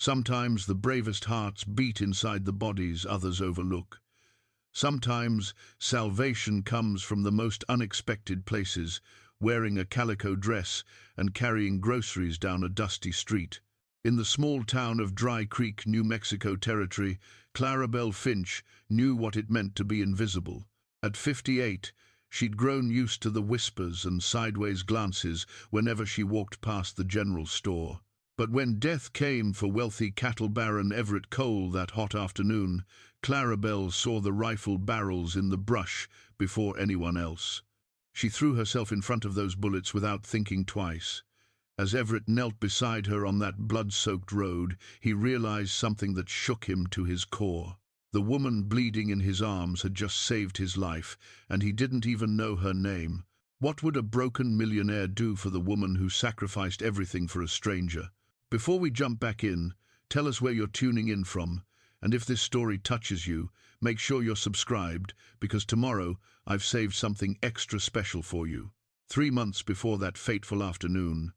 Sometimes the bravest hearts beat inside the bodies others overlook. Sometimes salvation comes from the most unexpected places, wearing a calico dress and carrying groceries down a dusty street. In the small town of Dry Creek, New Mexico Territory, Clarabelle Finch knew what it meant to be invisible. At 58, she'd grown used to the whispers and sideways glances whenever she walked past the general store. But when death came for wealthy cattle baron Everett Cole that hot afternoon, Clarabelle saw the rifle barrels in the brush before anyone else. She threw herself in front of those bullets without thinking twice. As Everett knelt beside her on that blood-soaked road, he realized something that shook him to his core. The woman bleeding in his arms had just saved his life, and he didn't even know her name. What would a broken millionaire do for the woman who sacrificed everything for a stranger? Before we jump back in, tell us where you're tuning in from, and if this story touches you, make sure you're subscribed, because tomorrow I've saved something extra special for you. 3 months before that fateful afternoon,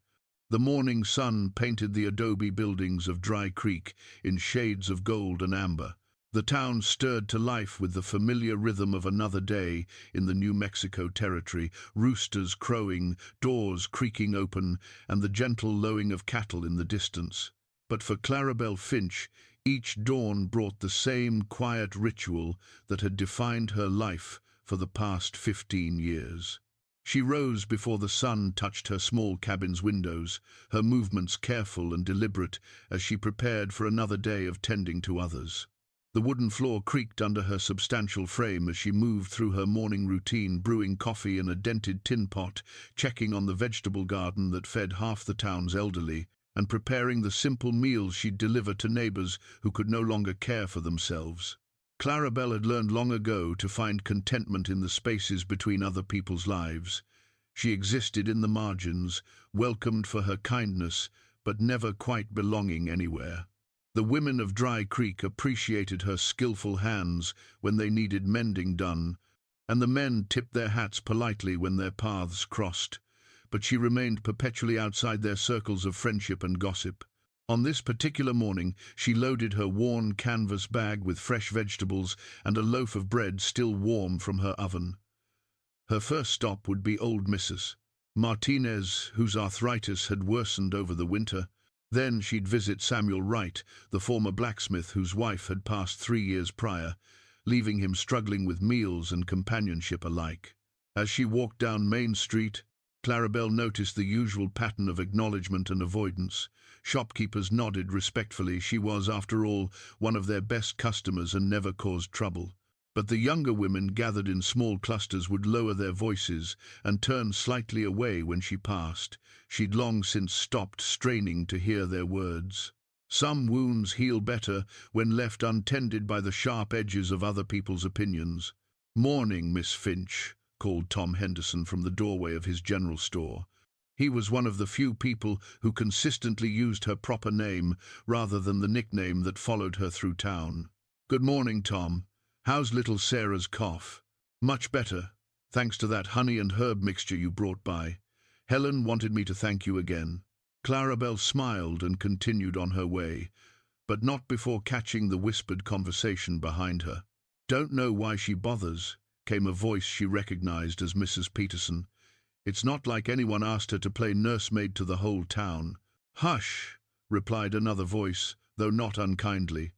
the morning sun painted the adobe buildings of Dry Creek in shades of gold and amber. The town stirred to life with the familiar rhythm of another day in the New Mexico Territory, roosters crowing, doors creaking open, and the gentle lowing of cattle in the distance. But for Clarabelle Finch, each dawn brought the same quiet ritual that had defined her life for the past 15 years. She rose before the sun touched her small cabin's windows, her movements careful and deliberate as she prepared for another day of tending to others. The wooden floor creaked under her substantial frame as she moved through her morning routine, brewing coffee in a dented tin pot, checking on the vegetable garden that fed half the town's elderly, and preparing the simple meals she'd deliver to neighbors who could no longer care for themselves. Clarabelle had learned long ago to find contentment in the spaces between other people's lives. She existed in the margins, welcomed for her kindness, but never quite belonging anywhere. The women of Dry Creek appreciated her skillful hands when they needed mending done, and the men tipped their hats politely when their paths crossed. But she remained perpetually outside their circles of friendship and gossip. On this particular morning, she loaded her worn canvas bag with fresh vegetables and a loaf of bread still warm from her oven. Her first stop would be old Mrs. Martinez, whose arthritis had worsened over the winter. Then she'd visit Samuel Wright, the former blacksmith whose wife had passed 3 years prior, leaving him struggling with meals and companionship alike. As she walked down Main Street, Clarabelle noticed the usual pattern of acknowledgement and avoidance. Shopkeepers nodded respectfully. She was, after all, one of their best customers and never caused trouble. But the younger women gathered in small clusters would lower their voices and turn slightly away when she passed. She'd long since stopped straining to hear their words. Some wounds heal better when left untended by the sharp edges of other people's opinions. "Morning, Miss Finch," called Tom Henderson from the doorway of his general store. He was one of the few people who consistently used her proper name rather than the nickname that followed her through town. "Good morning, Tom. How's little Sarah's cough?" "Much better, thanks to that honey and herb mixture you brought by. Helen wanted me to thank you again." Clarabelle smiled and continued on her way, but not before catching the whispered conversation behind her. "Don't know why she bothers," came a voice she recognized as Mrs. Peterson. "It's not like anyone asked her to play nursemaid to the whole town." "Hush," replied another voice, though not unkindly.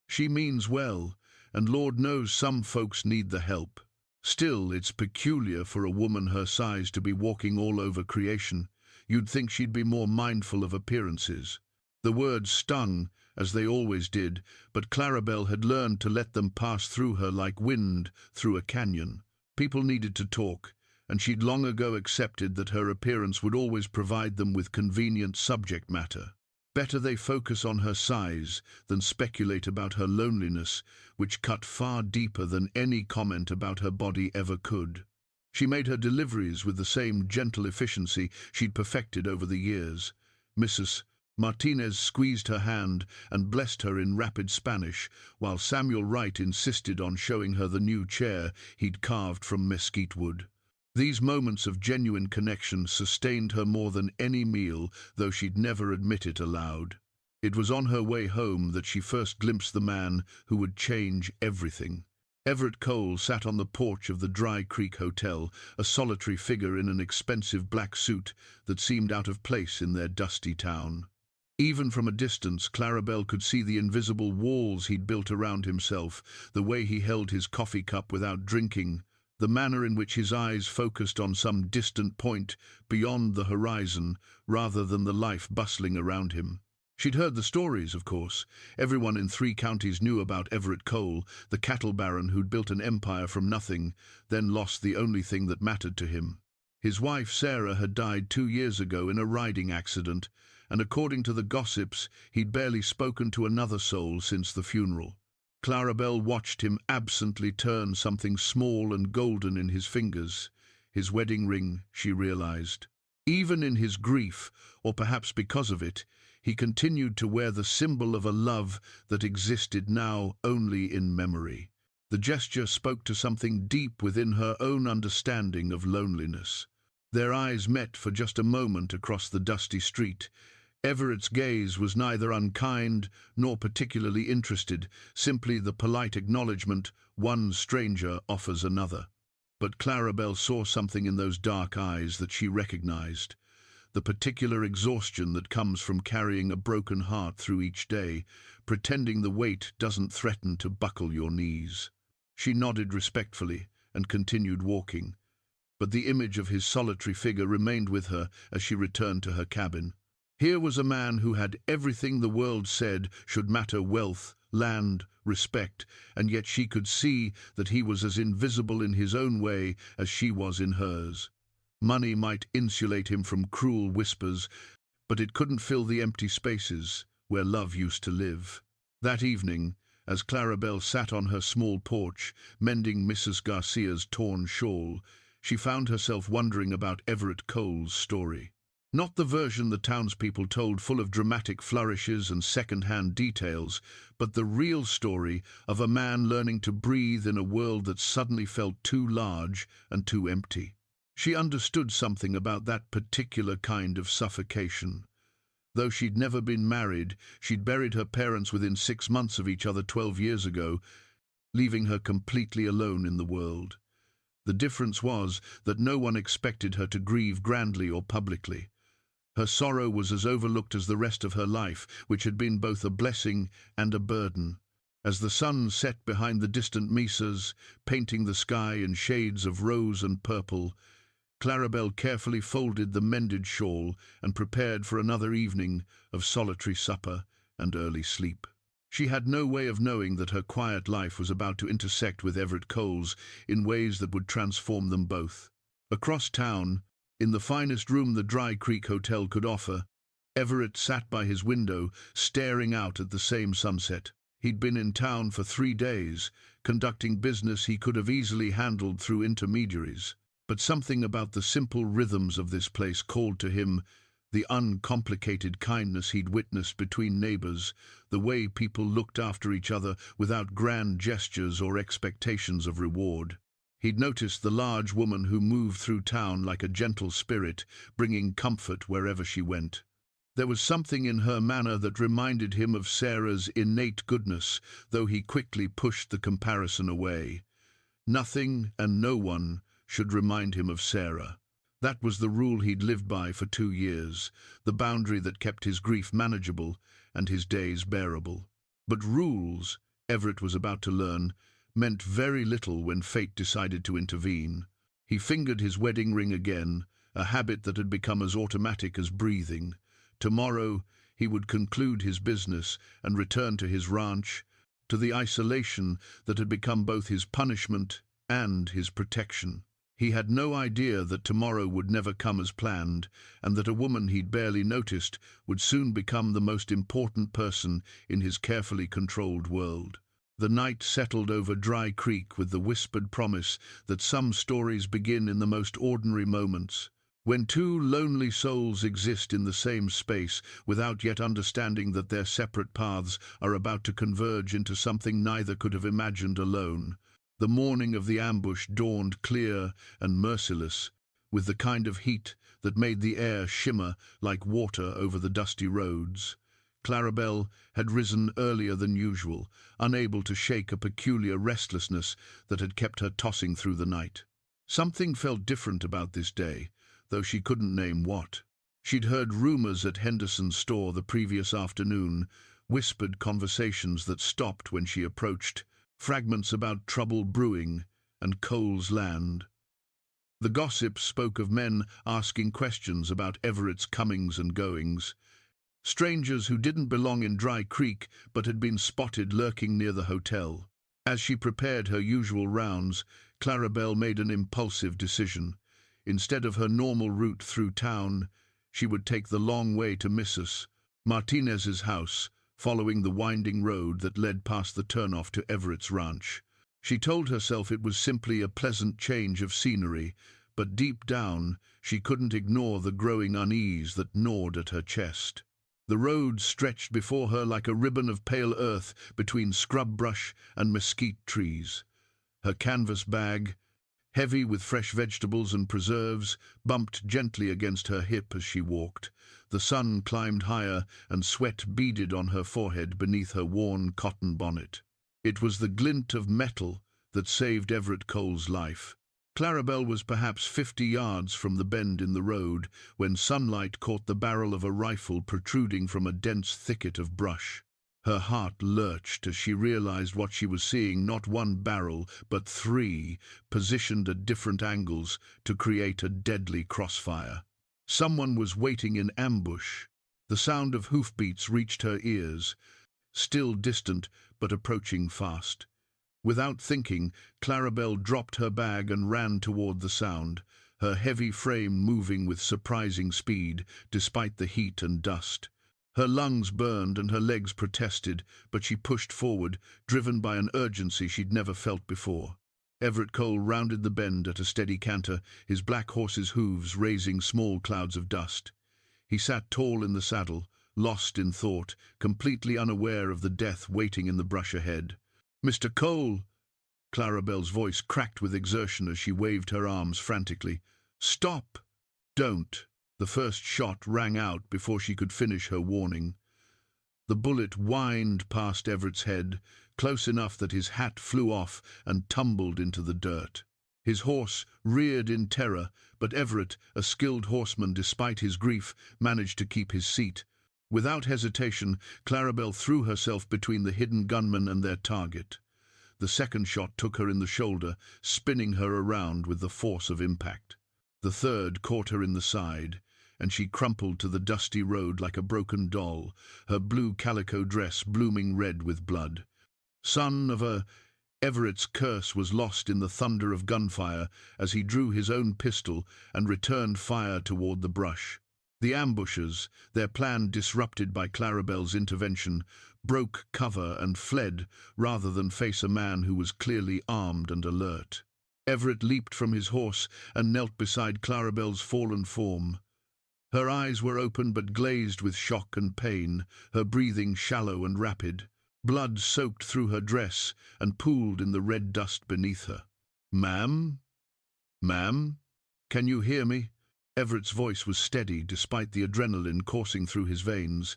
"She means well, and Lord knows some folks need the help. Still, it's peculiar for a woman her size to be walking all over creation. You'd think she'd be more mindful of appearances." The words stung, as they always did, but Clarabelle had learned to let them pass through her like wind through a canyon. People needed to talk, and she'd long ago accepted that her appearance would always provide them with convenient subject matter. Better they focus on her size than speculate about her loneliness, which cut far deeper than any comment about her body ever could. She made her deliveries with the same gentle efficiency she'd perfected over the years. Mrs. Martinez squeezed her hand and blessed her in rapid Spanish, while Samuel Wright insisted on showing her the new chair he'd carved from mesquite wood. These moments of genuine connection sustained her more than any meal, though she'd never admit it aloud. It was on her way home that she first glimpsed the man who would change everything. Everett Cole sat on the porch of the Dry Creek Hotel, a solitary figure in an expensive black suit that seemed out of place in their dusty town. Even from a distance, Clarabelle could see the invisible walls he'd built around himself, the way he held his coffee cup without drinking, the manner in which his eyes focused on some distant point beyond the horizon rather than the life bustling around him. She'd heard the stories, of course. Everyone in 3 counties knew about Everett Cole, the cattle baron who'd built an empire from nothing, then lost the only thing that mattered to him. His wife, Sarah, had died 2 years ago in a riding accident, and according to the gossips, he'd barely spoken to another soul since the funeral. Clarabelle watched him absently turn something small and golden in his fingers. His wedding ring, she realized. Even in his grief, or perhaps because of it, he continued to wear the symbol of a love that existed now only in memory. The gesture spoke to something deep within her own understanding of loneliness. Their eyes met for just a moment across the dusty street. Everett's gaze was neither unkind nor particularly interested, simply the polite acknowledgement one stranger offers another. But Clarabelle saw something in those dark eyes that she recognized. The particular exhaustion that comes from carrying a broken heart through each day, pretending the weight doesn't threaten to buckle your knees. She nodded respectfully and continued walking, but the image of his solitary figure remained with her as she returned to her cabin. Here was a man who had everything the world said should matter: wealth, land, respect, and yet she could see that he was as invisible in his own way as she was in hers. Money might insulate him from cruel whispers, but it couldn't fill the empty spaces where love used to live. That evening, as Clarabelle sat on her small porch, mending Mrs. Garcia's torn shawl, she found herself wondering about Everett Cole's story. Not the version the townspeople told, full of dramatic flourishes and second-hand details, but the real story of a man learning to breathe in a world that suddenly felt too large and too empty. She understood something about that particular kind of suffocation. Though she'd never been married, she'd buried her parents within 6 months of each other 12 years ago, leaving her completely alone in the world. The difference was that no one expected her to grieve grandly or publicly. Her sorrow was as overlooked as the rest of her life, which had been both a blessing and a burden. As the sun set behind the distant mesas, painting the sky in shades of rose and purple, Clarabelle carefully folded the mended shawl and prepared for another evening of solitary supper and early sleep. She had no way of knowing that her quiet life was about to intersect with Everett Cole's in ways that would transform them both. Across town, in the finest room the Dry Creek Hotel could offer, Everett sat by his window, staring out at the same sunset. He'd been in town for 3 days, conducting business he could have easily handled through intermediaries. But something about the simple rhythms of this place called to him: the uncomplicated kindness he'd witnessed between neighbors, the way people looked after each other without grand gestures or expectations of reward. He'd noticed the large woman who moved through town like a gentle spirit, bringing comfort wherever she went. There was something in her manner that reminded him of Sarah's innate goodness, though he quickly pushed the comparison away. Nothing and no one should remind him of Sarah. That was the rule he'd lived by for 2 years, the boundary that kept his grief manageable and his days bearable. But rules, Everett was about to learn, meant very little when fate decided to intervene. He fingered his wedding ring again, a habit that had become as automatic as breathing. Tomorrow he would conclude his business and return to his ranch, to the isolation that had become both his punishment and his protection. He had no idea that tomorrow would never come as planned, and that a woman he'd barely noticed would soon become the most important person in his carefully controlled world. The night settled over Dry Creek with the whispered promise that some stories begin in the most ordinary moments. When 2 lonely souls exist in the same space without yet understanding that their separate paths are about to converge into something neither could have imagined alone. The morning of the ambush dawned clear and merciless, with the kind of heat that made the air shimmer like water over the dusty roads. Clarabelle had risen earlier than usual, unable to shake a peculiar restlessness that had kept her tossing through the night. Something felt different about this day, though she couldn't name what. She'd heard rumors at Henderson's store the previous afternoon, whispered conversations that stopped when she approached, fragments about trouble brewing and Cole's land. The gossip spoke of men asking questions about Everett's comings and goings, strangers who didn't belong in Dry Creek but had been spotted lurking near the hotel. As she prepared her usual rounds, Clarabelle made an impulsive decision. Instead of her normal route through town, she would take the long way to Mrs. Martinez's house, following the winding road that led past the turnoff to Everett's ranch. She told herself it was simply a pleasant change of scenery, but deep down she couldn't ignore the growing unease that gnawed at her chest. The road stretched before her like a ribbon of pale earth between scrub brush and mesquite trees. Her canvas bag, heavy with fresh vegetables and preserves, bumped gently against her hip as she walked. The sun climbed higher and sweat beaded on her forehead beneath her worn cotton bonnet. It was the glint of metal that saved Everett Cole's life. Clarabelle was perhaps 50 yards from the bend in the road when sunlight caught the barrel of a rifle protruding from a dense thicket of brush. Her heart lurched as she realized what she was seeing: not one barrel, but 3, positioned at different angles to create a deadly crossfire. Someone was waiting in ambush. The sound of hoofbeats reached her ears, still distant but approaching fast. Without thinking, Clarabelle dropped her bag and ran toward the sound, her heavy frame moving with surprising speed despite the heat and dust. Her lungs burned and her legs protested, but she pushed forward, driven by an urgency she'd never felt before. Everett Cole rounded the bend at a steady canter, his black horse's hooves raising small clouds of dust. He sat tall in the saddle, lost in thought, completely unaware of the death waiting in the brush ahead. "Mr. Cole!" Clarabelle's voice cracked with exertion as she waved her arms frantically. "Stop!" "Don't!" The first shot rang out before she could finish her warning. The bullet whined past Everett's head, close enough that his hat flew off and tumbled into the dirt. His horse reared in terror, but Everett, a skilled horseman despite his grief, managed to keep his seat. Without hesitation, Clarabelle threw herself between the hidden gunmen and their target. The second shot took her in the shoulder, spinning her around with the force of impact. The third caught her in the side, and she crumpled to the dusty road like a broken doll, her blue calico dress blooming red with blood. Son of a... Everett's curse was lost in the thunder of gunfire as he drew his own pistol and returned fire toward the brush. The ambushers, their plan disrupted by Clarabelle's intervention, broke cover and fled rather than face a man who was clearly armed and alert. Everett leaped from his horse and knelt beside Clarabelle's fallen form. Her eyes were open but glazed with shock and pain, her breathing shallow and rapid. Blood soaked through her dress and pooled in the red dust beneath her. "Ma'am? Ma'am? Can you hear me?" Everett's voice was steady despite the adrenaline coursing through his veins.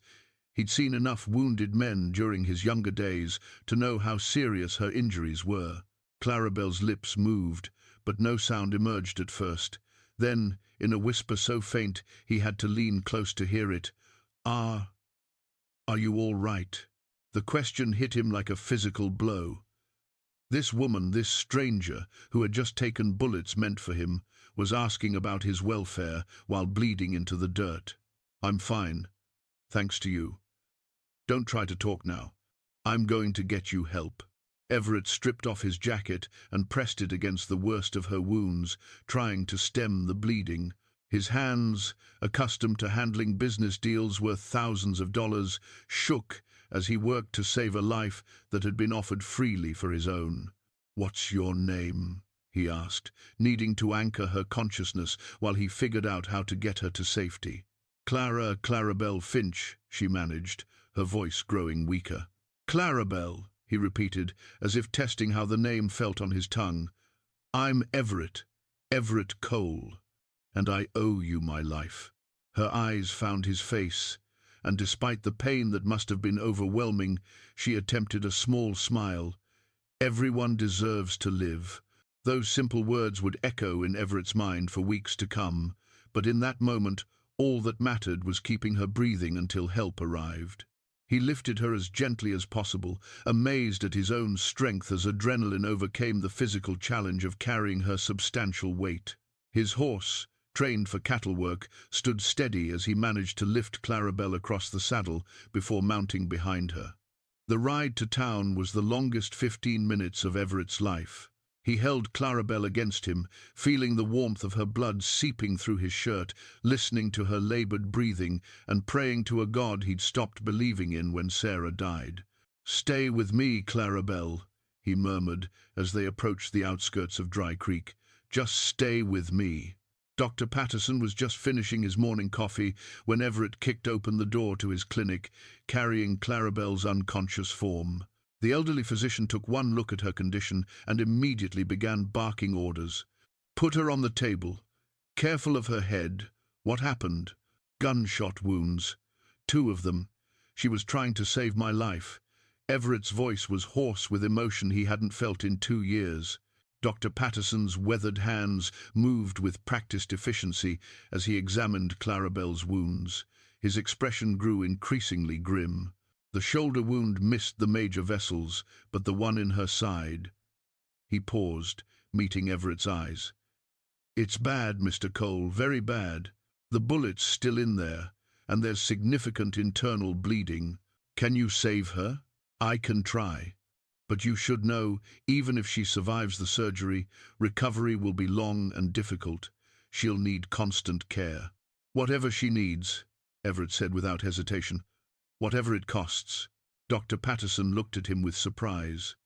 He'd seen enough wounded men during his younger days to know how serious her injuries were. Clarabelle's lips moved, but no sound emerged at first. Then, in a whisper so faint he had to lean close to hear it, Are you all right?" The question hit him like a physical blow. This woman, this stranger, who had just taken bullets meant for him, was asking about his welfare while bleeding into the dirt. "I'm fine, thanks to you. Don't try to talk now. I'm going to get you help." Everett stripped off his jacket and pressed it against the worst of her wounds, trying to stem the bleeding. His hands, accustomed to handling business deals worth thousands of dollars, shook as he worked to save a life that had been offered freely for his own. "What's your name?" he asked, needing to anchor her consciousness while he figured out how to get her to safety. Clarabelle Finch," she managed, her voice growing weaker. "Clarabelle," he repeated, as if testing how the name felt on his tongue. "I'm Everett Cole, and I owe you my life." Her eyes found his face, and despite the pain that must have been overwhelming, she attempted a small smile. "Everyone deserves to live." Those simple words would echo in Everett's mind for weeks to come, but in that moment, all that mattered was keeping her breathing until help arrived. He lifted her as gently as possible, amazed at his own strength as adrenaline overcame the physical challenge of carrying her substantial weight. His horse, trained for cattle work, stood steady as he managed to lift Clarabelle across the saddle before mounting behind her. The ride to town was the longest 15 minutes of Everett's life. He held Clarabelle against him, feeling the warmth of her blood seeping through his shirt, listening to her labored breathing, and praying to a God he'd stopped believing in when Sarah died. "Stay with me, Clarabelle," he murmured as they approached the outskirts of Dry Creek. "Just stay with me." Dr. Patterson was just finishing his morning coffee when Everett kicked open the door to his clinic, carrying Clarabelle's unconscious form. The elderly physician took one look at her condition and immediately began barking orders. "Put her on the table. Careful of her head. What happened?" "Gunshot wounds. 2 of them. She was trying to save my life." Everett's voice was hoarse with emotion he hadn't felt in 2 years. Dr. Patterson's weathered hands moved with practiced efficiency as he examined Clarabelle's wounds. His expression grew increasingly grim. The shoulder wound missed the major vessels, but the one in her side. He paused, meeting Everett's eyes. "It's bad, Mr. Cole, very bad. The bullet's still in there, and there's significant internal bleeding. Can you save her?" "I can try. But you should know, even if she survives the surgery, recovery will be long and difficult. She'll need constant care." "Whatever she needs," Everett said without hesitation. "Whatever it costs." Dr. Patterson looked at him with surprise.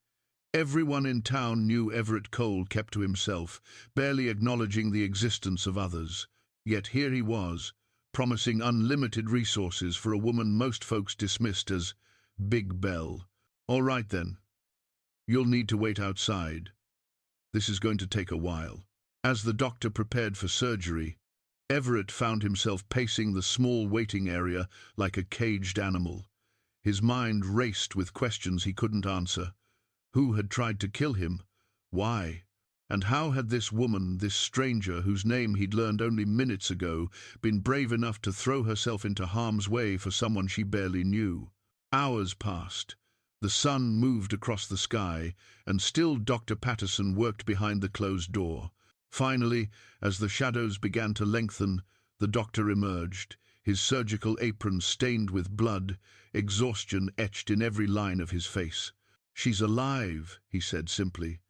Everyone in town knew Everett Cole kept to himself, barely acknowledging the existence of others. Yet here he was, promising unlimited resources for a woman most folks dismissed as Big Belle. "All right then. You'll need to wait outside. This is going to take a while." As the doctor prepared for surgery, Everett found himself pacing the small waiting area like a caged animal. His mind raced with questions he couldn't answer. Who had tried to kill him? Why? And how had this woman, this stranger whose name he'd learned only minutes ago, been brave enough to throw herself into harm's way for someone she barely knew? Hours passed. The sun moved across the sky, and still Dr. Patterson worked behind the closed door. Finally, as the shadows began to lengthen, the doctor emerged, his surgical apron stained with blood, exhaustion etched in every line of his face. "She's alive," he said simply.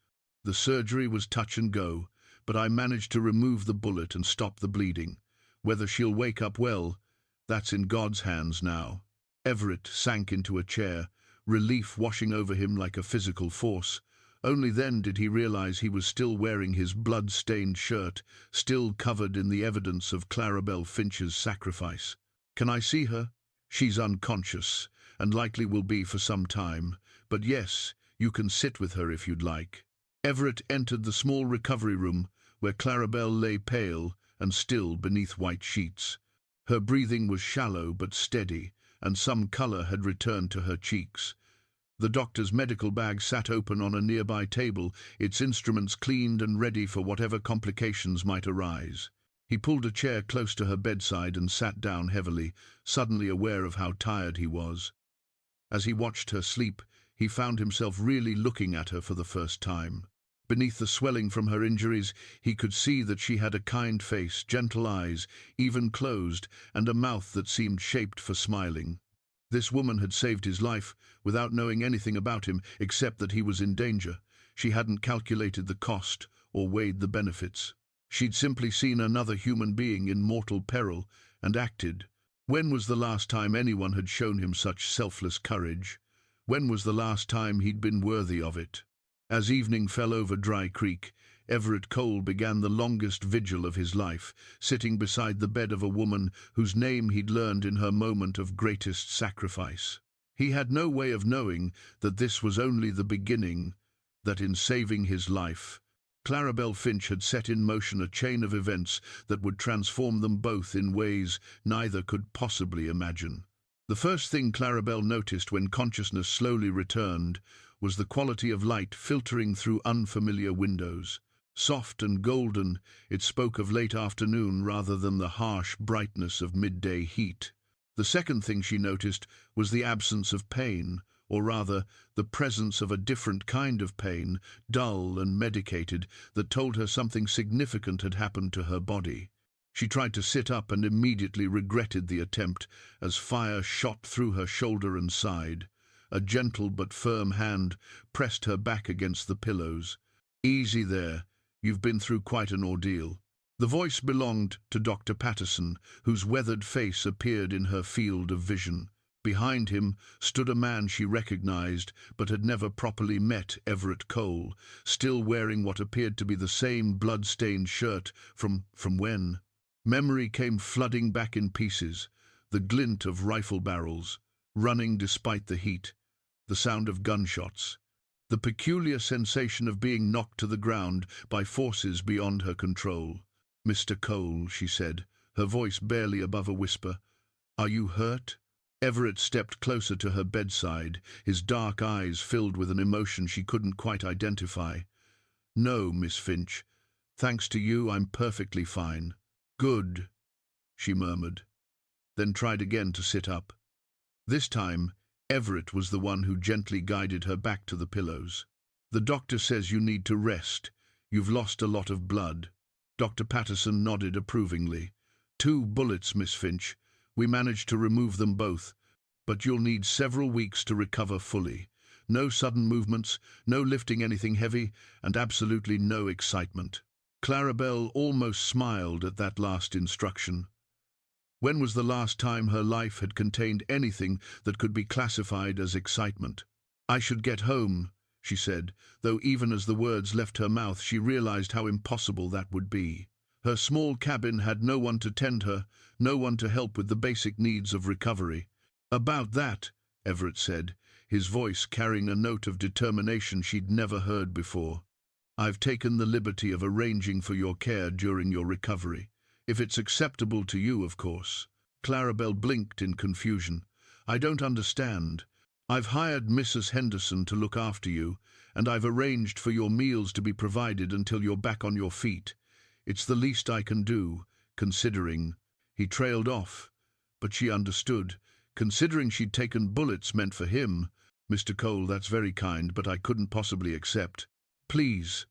"The surgery was touch and go, but I managed to remove the bullet and stop the bleeding. Whether she'll wake up well, that's in God's hands now." Everett sank into a chair, relief washing over him like a physical force. Only then did he realize he was still wearing his blood-stained shirt, still covered in the evidence of Clarabelle Finch's sacrifice. "Can I see her?" "She's unconscious, and likely will be for some time. But yes, you can sit with her if you'd like." Everett entered the small recovery room, where Clarabelle lay pale and still beneath white sheets. Her breathing was shallow but steady, and some color had returned to her cheeks. The doctor's medical bag sat open on a nearby table, its instruments cleaned and ready for whatever complications might arise. He pulled a chair close to her bedside and sat down heavily, suddenly aware of how tired he was. As he watched her sleep, he found himself really looking at her for the first time. Beneath the swelling from her injuries, he could see that she had a kind face, gentle eyes, even closed, and a mouth that seemed shaped for smiling. This woman had saved his life without knowing anything about him except that he was in danger. She hadn't calculated the cost or weighed the benefits. She'd simply seen another human being in mortal peril and acted. When was the last time anyone had shown him such selfless courage? When was the last time he'd been worthy of it? As evening fell over Dry Creek, Everett Cole began the longest vigil of his life, sitting beside the bed of a woman whose name he'd learned in her moment of greatest sacrifice. He had no way of knowing that this was only the beginning, that in saving his life, Clarabelle Finch had set in motion a chain of events that would transform them both in ways neither could possibly imagine. The first thing Clarabelle noticed when consciousness slowly returned was the quality of light filtering through unfamiliar windows. Soft and golden, it spoke of late afternoon rather than the harsh brightness of midday heat. The second thing she noticed was the absence of pain, or rather, the presence of a different kind of pain, dull and medicated, that told her something significant had happened to her body. She tried to sit up and immediately regretted the attempt as fire shot through her shoulder and side. A gentle but firm hand pressed her back against the pillows. "Easy there. You've been through quite an ordeal." The voice belonged to Dr. Patterson, whose weathered face appeared in her field of vision. Behind him stood a man she recognized, but had never properly met, Everett Cole, still wearing what appeared to be the same blood-stained shirt from when? Memory came flooding back in pieces, the glint of rifle barrels, running despite the heat, the sound of gunshots, the peculiar sensation of being knocked to the ground by forces beyond her control. "Mr. Cole," she said, her voice barely above a whisper, "are you hurt?" Everett stepped closer to her bedside, his dark eyes filled with an emotion she couldn't quite identify. "No, Miss Finch. Thanks to you, I'm perfectly fine." "Good," she murmured, then tried again to sit up. This time, Everett was the one who gently guided her back to the pillows. "The doctor says you need to rest. You've lost a lot of blood." Dr. Patterson nodded approvingly. "2 bullets, Miss Finch. We managed to remove them both, but you'll need several weeks to recover fully. No sudden movements, no lifting anything heavy, and absolutely no excitement." Clarabelle almost smiled at that last instruction. When was the last time her life had contained anything that could be classified as excitement? "I should get home," she said, though even as the words left her mouth she realized how impossible that would be. Her small cabin had no one to tend her, no one to help with the basic needs of recovery. "About that," Everett said, his voice carrying a note of determination she'd never heard before, "I've taken the liberty of arranging for your care during your recovery. If it's acceptable to you, of course." Clarabelle blinked in confusion. "I don't understand. I've hired Mrs. Henderson to look after you, and I've arranged for your meals to be provided until you're back on your feet. It's the least I can do, considering—" He trailed off, but she understood. Considering she'd taken bullets meant for him. "Mr. Cole, that's very kind, but I couldn't possibly accept." "Please."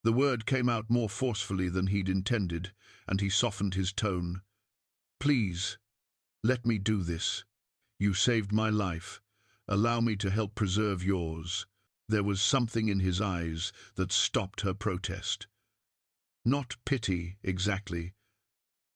The word came out more forcefully than he'd intended, and he softened his tone. "Please, let me do this. You saved my life. Allow me to help preserve yours." There was something in his eyes that stopped her protest. Not pity, exactly,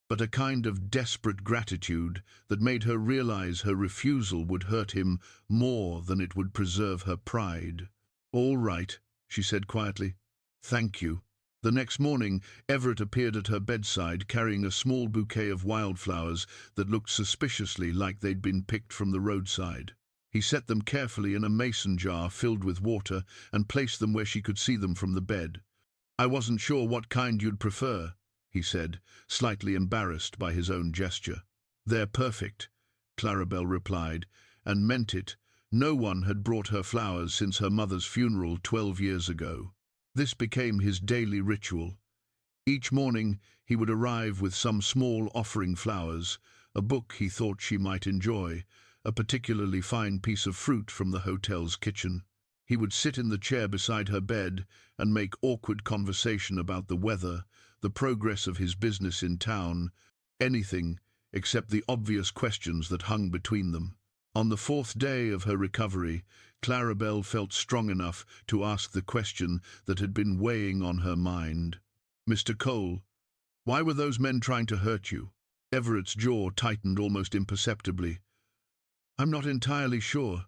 but a kind of desperate gratitude that made her realize her refusal would hurt him more than it would preserve her pride. "All right," she said quietly. "Thank you." The next morning, Everett appeared at her bedside carrying a small bouquet of wildflowers that looked suspiciously like they'd been picked from the roadside. He set them carefully in a mason jar filled with water and placed them where she could see them from the bed. "I wasn't sure what kind you'd prefer," he said, slightly embarrassed by his own gesture. "They're perfect," Clarabelle replied, and meant it. No one had brought her flowers since her mother's funeral 12 years ago. This became his daily ritual. Each morning he would arrive with some small offering flowers, a book he thought she might enjoy, a particularly fine piece of fruit from the hotel's kitchen. He would sit in the chair beside her bed and make awkward conversation about the weather, the progress of his business in town, anything except the obvious questions that hung between them. On the 4th day of her recovery, Clarabelle felt strong enough to ask the question that had been weighing on her mind. "Mr. Cole, why were those men trying to hurt you?" Everett's jaw tightened almost imperceptibly. "I'm not entirely sure.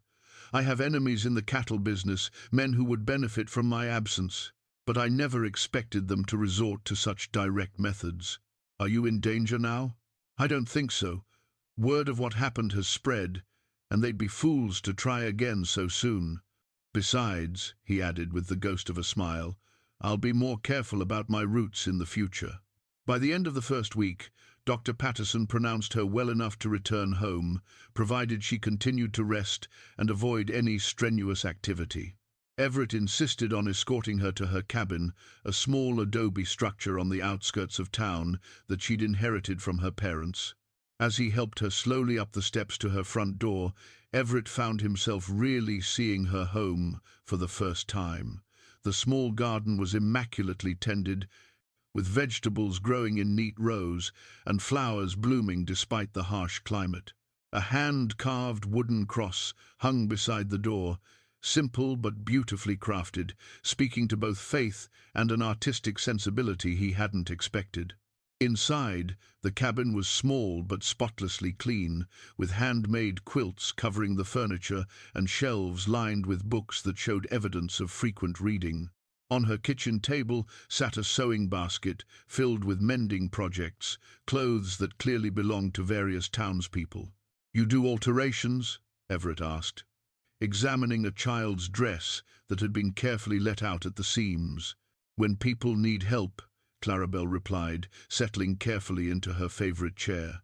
I have enemies in the cattle business, men who would benefit from my absence, but I never expected them to resort to such direct methods." "Are you in danger now?" "I don't think so. Word of what happened has spread, and they'd be fools to try again so soon. Besides," he added with the ghost of a smile, "I'll be more careful about my routes in the future." By the end of the first week, Dr. Patterson pronounced her well enough to return home, provided she continued to rest and avoid any strenuous activity. Everett insisted on escorting her to her cabin, a small adobe structure on the outskirts of town that she'd inherited from her parents. As he helped her slowly up the steps to her front door, Everett found himself really seeing her home for the first time. The small garden was immaculately tended, with vegetables growing in neat rows and flowers blooming despite the harsh climate. A hand-carved wooden cross hung beside the door, simple but beautifully crafted, speaking to both faith and an artistic sensibility he hadn't expected. Inside, the cabin was small but spotlessly clean, with handmade quilts covering the furniture and shelves lined with books that showed evidence of frequent reading. On her kitchen table sat a sewing basket filled with mending projects, clothes that clearly belonged to various townspeople. "You do alterations?" Everett asked, examining a child's dress that had been carefully let out at the seams. "When people need help," Clarabelle replied, settling carefully into her favorite chair.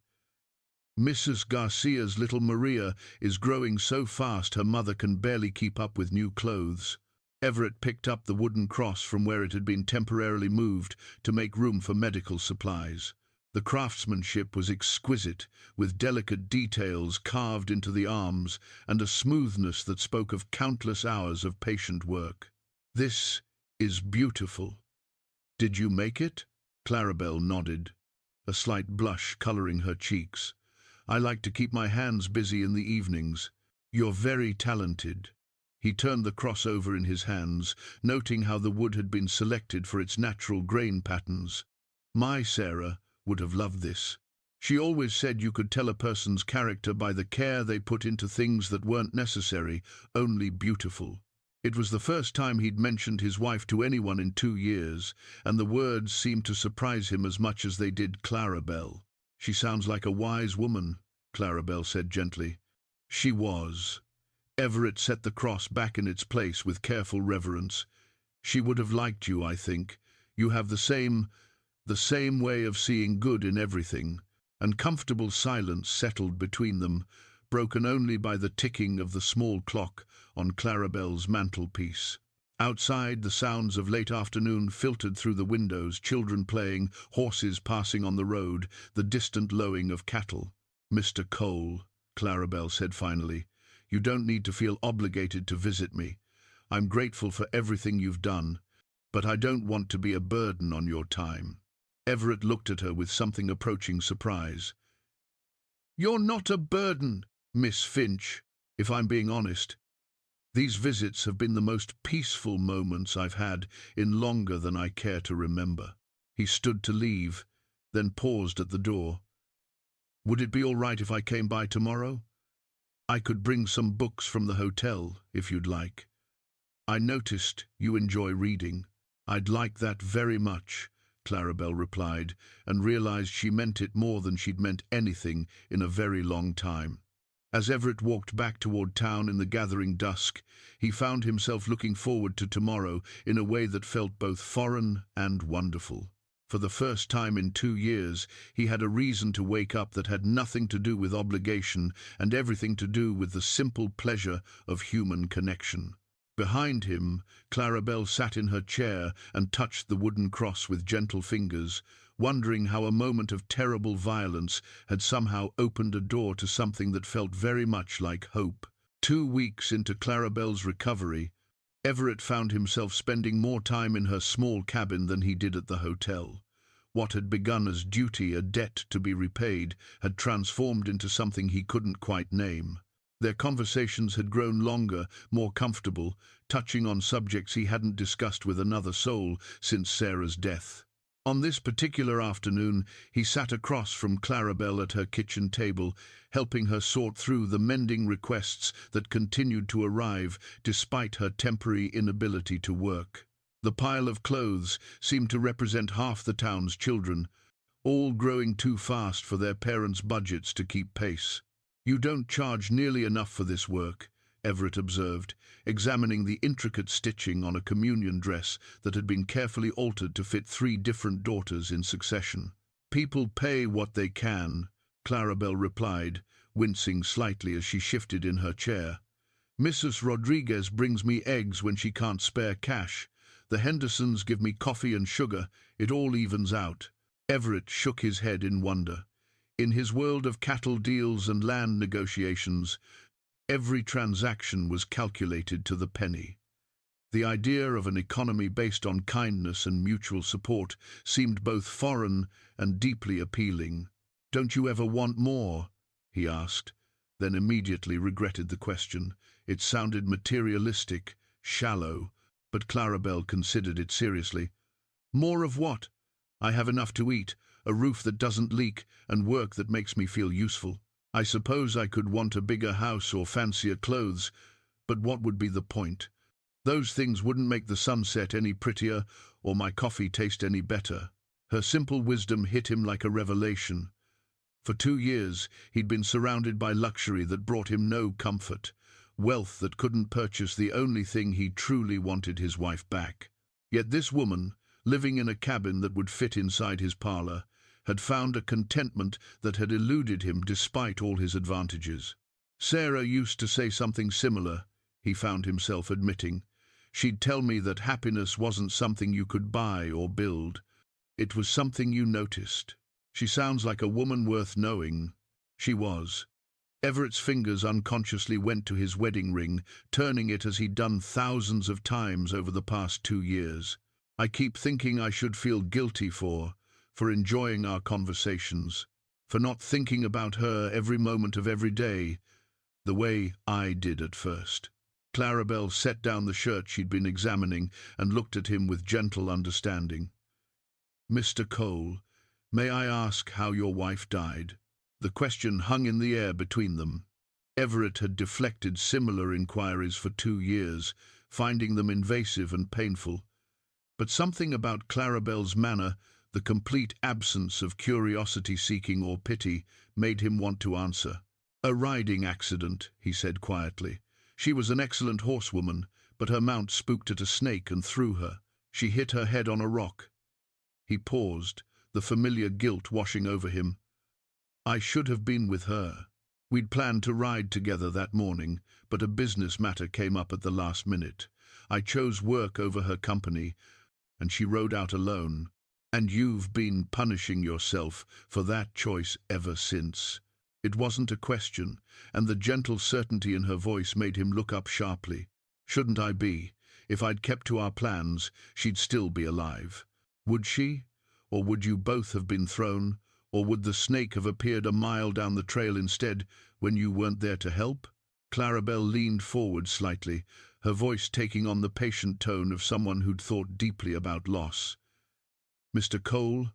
"Mrs. Garcia's little Maria is growing so fast her mother can barely keep up with new clothes." Everett picked up the wooden cross from where it had been temporarily moved to make room for medical supplies. The craftsmanship was exquisite, with delicate details carved into the arms and a smoothness that spoke of countless hours of patient work. "This is beautiful." "Did you make it?" Clarabelle nodded, a slight blush coloring her cheeks. "I like to keep my hands busy in the evenings." "You're very talented." He turned the cross over in his hands, noting how the wood had been selected for its natural grain patterns. "My Sarah would have loved this. She always said you could tell a person's character by the care they put into things that weren't necessary, only beautiful." It was the first time he'd mentioned his wife to anyone in 2 years, and the words seemed to surprise him as much as they did Clarabelle. "She sounds like a wise woman," Clarabelle said gently. She was. Everett set the cross back in its place with careful reverence. "She would have liked you, I think. You have the same way of seeing good in everything." And comfortable silence settled between them, broken only by the ticking of the small clock on Clarabelle's mantelpiece. Outside, the sounds of late afternoon filtered through the windows, children playing, horses passing on the road, the distant lowing of cattle. "Mr. Cole," Clarabelle said finally, "you don't need to feel obligated to visit me. I'm grateful for everything you've done, but I don't want to be a burden on your time." Everett looked at her with something approaching surprise. "You're not a burden, Miss Finch, if I'm being honest. These visits have been the most peaceful moments I've had in longer than I care to remember." He stood to leave, then paused at the door. "Would it be all right if I came by tomorrow? I could bring some books from the hotel, if you'd like. I noticed you enjoy reading." "I'd like that very much," Clarabelle replied, and realized she meant it more than she'd meant anything in a very long time. As Everett walked back toward town in the gathering dusk, he found himself looking forward to tomorrow in a way that felt both foreign and wonderful. For the first time in 2 years, he had a reason to wake up that had nothing to do with obligation and everything to do with the simple pleasure of human connection. Behind him, Clarabelle sat in her chair and touched the wooden cross with gentle fingers, wondering how a moment of terrible violence had somehow opened a door to something that felt very much like hope. 2 weeks into Clarabelle's recovery, Everett found himself spending more time in her small cabin than he did at the hotel. What had begun as duty, a debt to be repaid, had transformed into something he couldn't quite name. Their conversations had grown longer, more comfortable, touching on subjects he hadn't discussed with another soul since Sarah's death. On this particular afternoon, he sat across from Clarabelle at her kitchen table, helping her sort through the mending requests that continued to arrive despite her temporary inability to work. The pile of clothes seemed to represent half the town's children, all growing too fast for their parents' budgets to keep pace. "You don't charge nearly enough for this work," Everett observed, examining the intricate stitching on a communion dress that had been carefully altered to fit 3 different daughters in succession. People pay what they can, Clarabelle replied, wincing slightly as she shifted in her chair. Mrs. Rodriguez brings me eggs when she can't spare cash. The Hendersons give me coffee and sugar. It all evens out. Everett shook his head in wonder. In his world of cattle deals and land negotiations, every transaction was calculated to the penny. The idea of an economy based on kindness and mutual support seemed both foreign and deeply appealing. "Don't you ever want more?" he asked, then immediately regretted the question. It sounded materialistic, shallow, but Clarabelle considered it seriously. "More of what? I have enough to eat, a roof that doesn't leak, and work that makes me feel useful. I suppose I could want a bigger house or fancier clothes, but what would be the point? Those things wouldn't make the sunset any prettier or my coffee taste any better." Her simple wisdom hit him like a revelation. For 2 years, he'd been surrounded by luxury that brought him no comfort, wealth that couldn't purchase the only thing he truly wanted: his wife back. Yet this woman, living in a cabin that would fit inside his parlor, had found a contentment that had eluded him despite all his advantages. Sarah used to say something similar, he found himself admitting. She'd tell me that happiness wasn't something you could buy or build. It was something you noticed. She sounds like a woman worth knowing. She was. Everett's fingers unconsciously went to his wedding ring, turning it as he'd done thousands of times over the past 2 years. "I keep thinking I should feel guilty for enjoying our conversations, for not thinking about her every moment of every day, the way I did at first." Clarabelle set down the shirt she'd been examining and looked at him with gentle understanding. "Mr. Cole, may I ask how your wife died?" The question hung in the air between them. Everett had deflected similar inquiries for 2 years, finding them invasive and painful. But something about Clarabelle's manner, the complete absence of curiosity-seeking or pity, made him want to answer. "A riding accident," he said quietly. "She was an excellent horsewoman, but her mount spooked at a snake and threw her. She hit her head on a rock." He paused, the familiar guilt washing over him. "I should have been with her. We'd planned to ride together that morning, but a business matter came up at the last minute. I chose work over her company, and she rode out alone. And you've been punishing yourself for that choice ever since." It wasn't a question, and the gentle certainty in her voice made him look up sharply. "Shouldn't I be? If I'd kept to our plans, she'd still be alive. Would she? Or would you both have been thrown? Or would the snake have appeared a mile down the trail instead, when you weren't there to help?" Clarabelle leaned forward slightly, her voice taking on the patient tone of someone who'd thought deeply about loss. "Mr. Cole,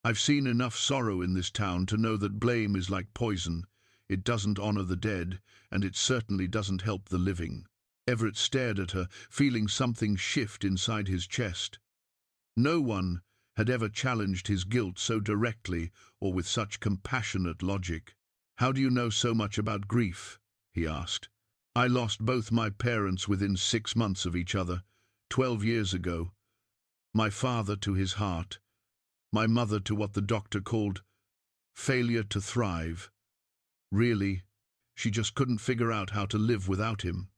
I've seen enough sorrow in this town to know that blame is like poison. It doesn't honor the dead, and it certainly doesn't help the living." Everett stared at her, feeling something shift inside his chest. No one had ever challenged his guilt so directly or with such compassionate logic. "How do you know so much about grief?" he asked. "I lost both my parents within 6 months of each other, 12 years ago. My father to his heart, my mother to what the doctor called failure to thrive. Really, she just couldn't figure out how to live without him."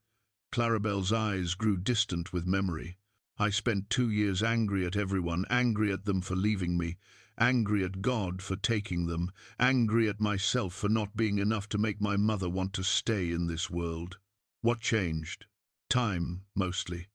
Clarabelle's eyes grew distant with memory. "I spent 2 years angry at everyone, angry at them for leaving me, angry at God for taking them, angry at myself for not being enough to make my mother want to stay in this world. What changed? Time, mostly.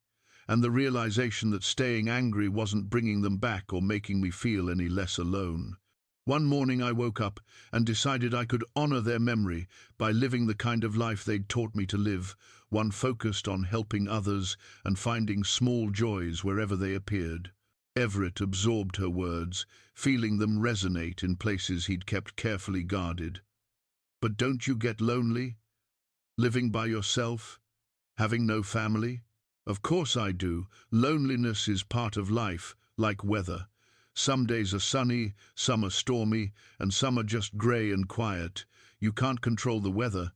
And the realization that staying angry wasn't bringing them back or making me feel any less alone. One morning I woke up and decided I could honor their memory by living the kind of life they'd taught me to live, one focused on helping others and finding small joys wherever they appeared." Everett absorbed her words, feeling them resonate in places he'd kept carefully guarded. "But don't you get lonely? Living by yourself? Having no family?" "Of course I do. Loneliness is part of life, like weather. Some days are sunny, some are stormy, and some are just grey and quiet. You can't control the weather,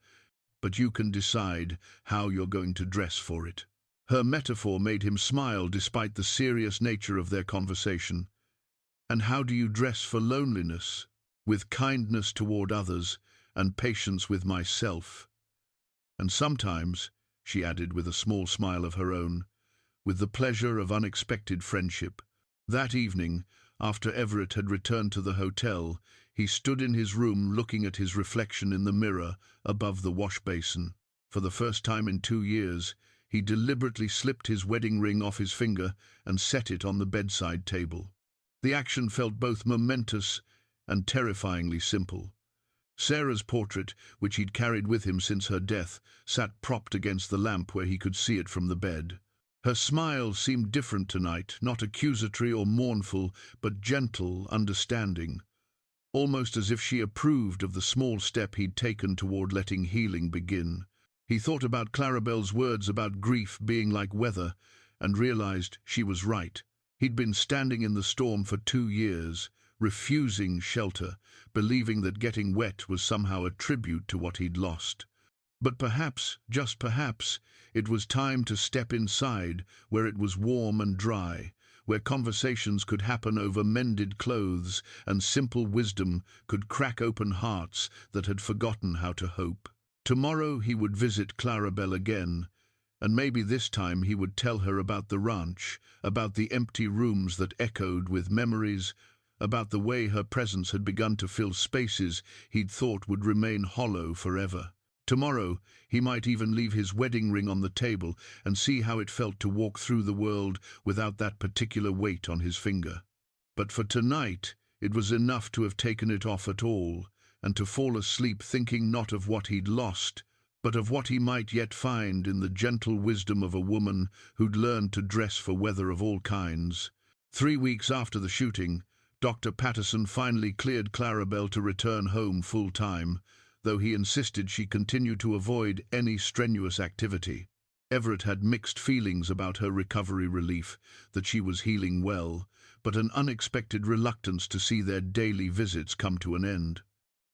but you can decide how you're going to dress for it." Her metaphor made him smile despite the serious nature of their conversation. And how do you dress for loneliness? With kindness toward others and patience with myself. And sometimes, she added with a small smile of her own, with the pleasure of unexpected friendship. That evening, after Everett had returned to the hotel, he stood in his room looking at his reflection in the mirror above the wash basin. For the first time in 2 years, he deliberately slipped his wedding ring off his finger and set it on the bedside table. The action felt both momentous and terrifyingly simple. Sarah's portrait, which he'd carried with him since her death, sat propped against the lamp where he could see it from the bed. Her smile seemed different tonight, not accusatory or mournful, but gentle, understanding, almost as if she approved of the small step he'd taken toward letting healing begin. He thought about Clarabelle's words about grief being like weather, and realized she was right. He'd been standing in the storm for 2 years, refusing shelter, believing that getting wet was somehow a tribute to what he'd lost. But perhaps, just perhaps, it was time to step inside, where it was warm and dry, where conversations could happen over mended clothes and simple wisdom could crack open hearts that had forgotten how to hope. Tomorrow he would visit Clarabelle again, and maybe this time he would tell her about the ranch, about the empty rooms that echoed with memories, about the way her presence had begun to fill spaces he'd thought would remain hollow forever. Tomorrow, he might even leave his wedding ring on the table and see how it felt to walk through the world without that particular weight on his finger. But for tonight, it was enough to have taken it off at all, and to fall asleep thinking not of what he'd lost, but of what he might yet find in the gentle wisdom of a woman who'd learned to dress for weather of all kinds. 3 weeks after the shooting, Dr. Patterson finally cleared Clarabelle to return home full-time, though he insisted she continue to avoid any strenuous activity. Everett had mixed feelings about her recovery relief, that she was healing well, but an unexpected reluctance to see their daily visits come to an end.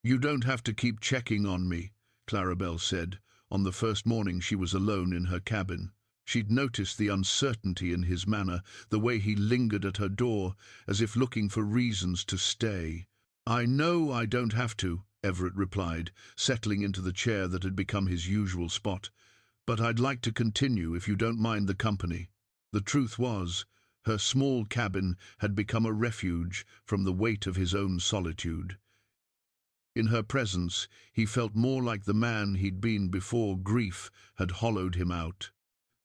"You don't have to keep checking on me," Clarabelle said, on the first morning she was alone in her cabin. She'd noticed the uncertainty in his manner, the way he lingered at her door, as if looking for reasons to stay. "I know I don't have to," Everett replied, settling into the chair that had become his usual spot. "But I'd like to continue if you don't mind the company." The truth was, her small cabin had become a refuge from the weight of his own solitude. In her presence, he felt more like the man he'd been before grief had hollowed him out.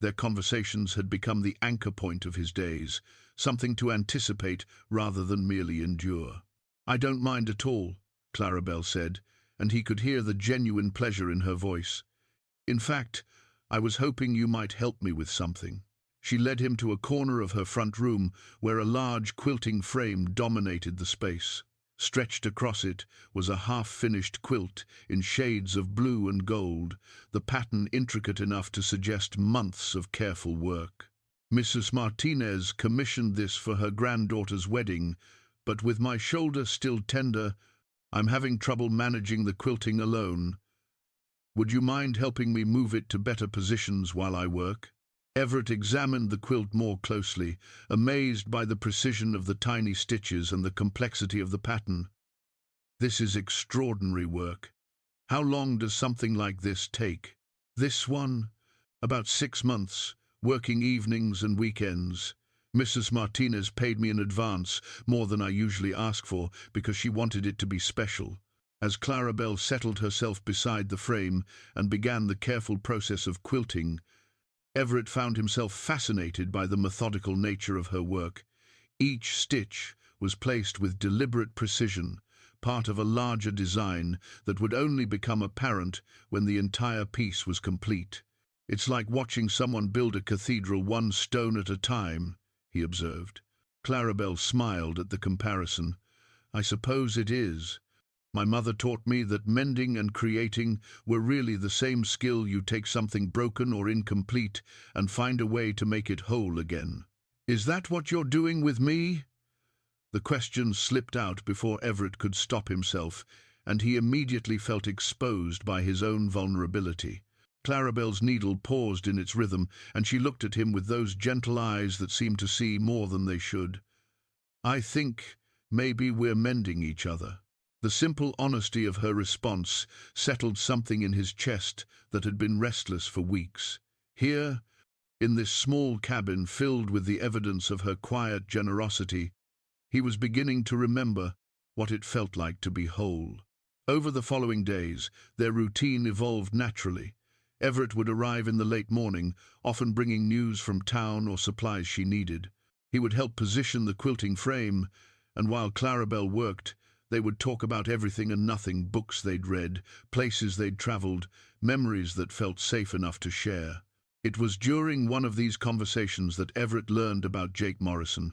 Their conversations had become the anchor point of his days, something to anticipate rather than merely endure. "I don't mind at all," Clarabelle said, and he could hear the genuine pleasure in her voice. "In fact, I was hoping you might help me with something." She led him to a corner of her front room where a large quilting frame dominated the space. Stretched across it was a half-finished quilt in shades of blue and gold, the pattern intricate enough to suggest months of careful work. "Mrs. Martinez commissioned this for her granddaughter's wedding, but with my shoulder still tender, I'm having trouble managing the quilting alone. Would you mind helping me move it to better positions while I work?" Everett examined the quilt more closely, amazed by the precision of the tiny stitches and the complexity of the pattern. "This is extraordinary work. How long does something like this take?" "This one? About 6 months, working evenings and weekends. Mrs. Martinez paid me in advance, more than I usually ask for, because she wanted it to be special." As Clarabelle settled herself beside the frame and began the careful process of quilting, Everett found himself fascinated by the methodical nature of her work. Each stitch was placed with deliberate precision, part of a larger design that would only become apparent when the entire piece was complete. "It's like watching someone build a cathedral one stone at a time," he observed. Clarabelle smiled at the comparison. "I suppose it is. My mother taught me that mending and creating were really the same skill. You take something broken or incomplete and find a way to make it whole again." "Is that what you're doing with me?" The question slipped out before Everett could stop himself, and he immediately felt exposed by his own vulnerability. Clarabelle's needle paused in its rhythm, and she looked at him with those gentle eyes that seemed to see more than they should. "I think Maybe we're mending each other." The simple honesty of her response settled something in his chest that had been restless for weeks. Here, in this small cabin filled with the evidence of her quiet generosity, he was beginning to remember what it felt like to be whole. Over the following days, their routine evolved naturally. Everett would arrive in the late morning, often bringing news from town or supplies she needed. He would help position the quilting frame, and while Clarabelle worked, they would talk about everything and nothing: books they'd read, places they'd traveled, memories that felt safe enough to share. It was during one of these conversations that Everett learned about Jake Morrison.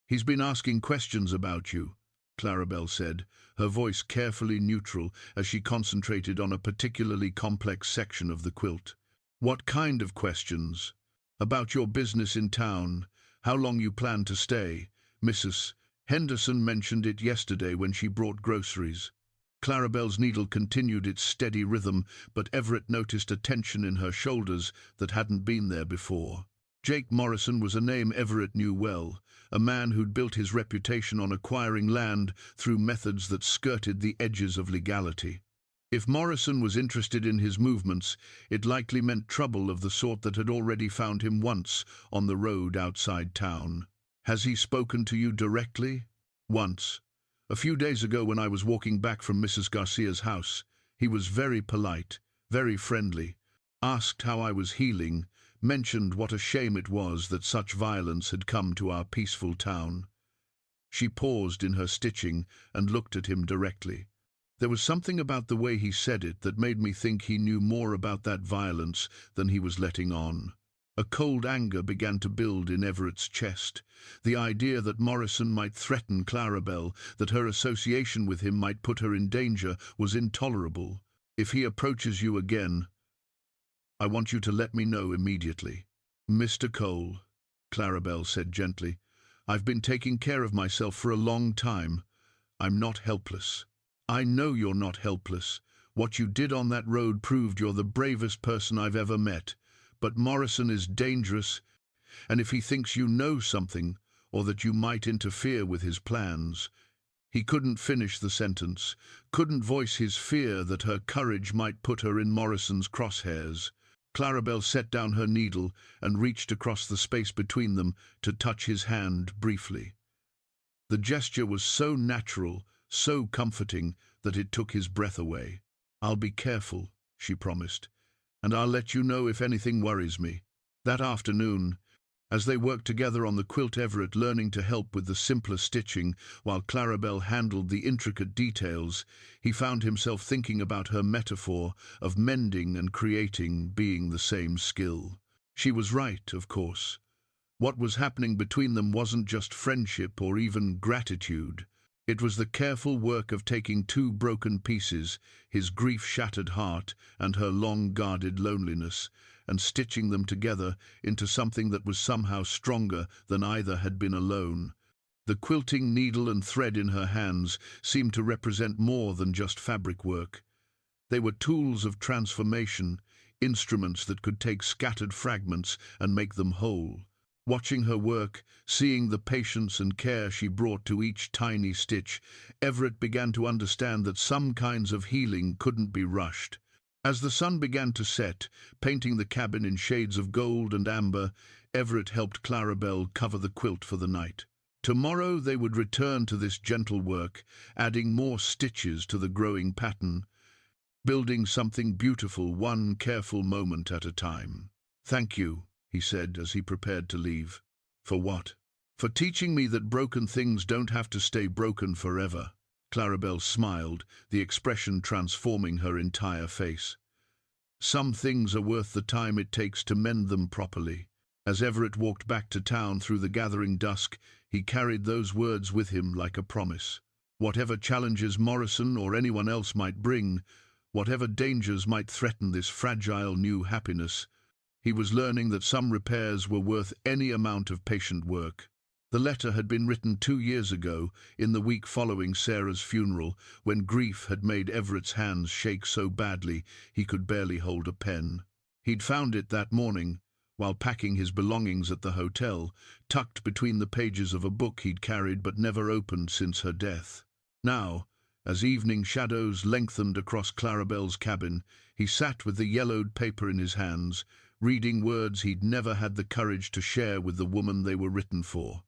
"He's been asking questions about you," Clarabelle said, her voice carefully neutral as she concentrated on a particularly complex section of the quilt. "What kind of questions?" "About your business in town, how long you plan to stay. Mrs. Henderson mentioned it yesterday when she brought groceries." Clarabelle's needle continued its steady rhythm, but Everett noticed a tension in her shoulders that hadn't been there before. Jake Morrison was a name Everett knew well, a man who'd built his reputation on acquiring land through methods that skirted the edges of legality. If Morrison was interested in his movements, it likely meant trouble of the sort that had already found him once on the road outside town. "Has he spoken to you directly?" "Once. A few days ago when I was walking back from Mrs. Garcia's house. He was very polite, very friendly, asked how I was healing, mentioned what a shame it was that such violence had come to our peaceful town." She paused in her stitching and looked at him directly. There was something about the way he said it that made me think he knew more about that violence than he was letting on. A cold anger began to build in Everett's chest. The idea that Morrison might threaten Clarabelle, that her association with him might put her in danger, was intolerable. "If he approaches you again, I want you to let me know immediately." "Mr. Cole," Clarabelle said gently, "I've been taking care of myself for a long time. I'm not helpless." "I know you're not helpless. What you did on that road proved you're the bravest person I've ever met. But Morrison is dangerous, and if he thinks you know something, or that you might interfere with his plans—" He couldn't finish the sentence, couldn't voice his fear that her courage might put her in Morrison's crosshairs. Clarabelle set down her needle and reached across the space between them to touch his hand briefly. The gesture was so natural, so comforting, that it took his breath away. "I'll be careful," she promised, "and I'll let you know if anything worries me." That afternoon, as they worked together on the quilt, Everett learning to help with the simpler stitching while Clarabelle handled the intricate details, he found himself thinking about her metaphor of mending and creating being the same skill. She was right, of course. What was happening between them wasn't just friendship or even gratitude. It was the careful work of taking two broken pieces, his grief-shattered heart and her long-guarded loneliness, and stitching them together into something that was somehow stronger than either had been alone. The quilting needle and thread in her hands seemed to represent more than just fabric work. They were tools of transformation, instruments that could take scattered fragments and make them whole. Watching her work, seeing the patience and care she brought to each tiny stitch, Everett began to understand that some kinds of healing couldn't be rushed. As the sun began to set, painting the cabin in shades of gold and amber, Everett helped Clarabelle cover the quilt for the night. Tomorrow they would return to this gentle work, adding more stitches to the growing pattern, building something beautiful one careful moment at a time. "Thank you," he said as he prepared to leave. "For what?" "For teaching me that broken things don't have to stay broken forever." Clarabelle smiled, the expression transforming her entire face. "Some things are worth the time it takes to mend them properly." As Everett walked back to town through the gathering dusk, he carried those words with him like a promise. Whatever challenges Morrison or anyone else might bring, whatever dangers might threaten this fragile new happiness, he was learning that some repairs were worth any amount of patient work. The letter had been written 2 years ago, in the week following Sarah's funeral, when grief had made Everett's hands shake so badly he could barely hold a pen. He'd found it that morning, while packing his belongings at the hotel, tucked between the pages of a book he'd carried but never opened since her death. Now, as evening shadows lengthened across Clarabelle's cabin, he sat with the yellowed paper in his hands, reading words he'd never had the courage to share with the woman they were written for.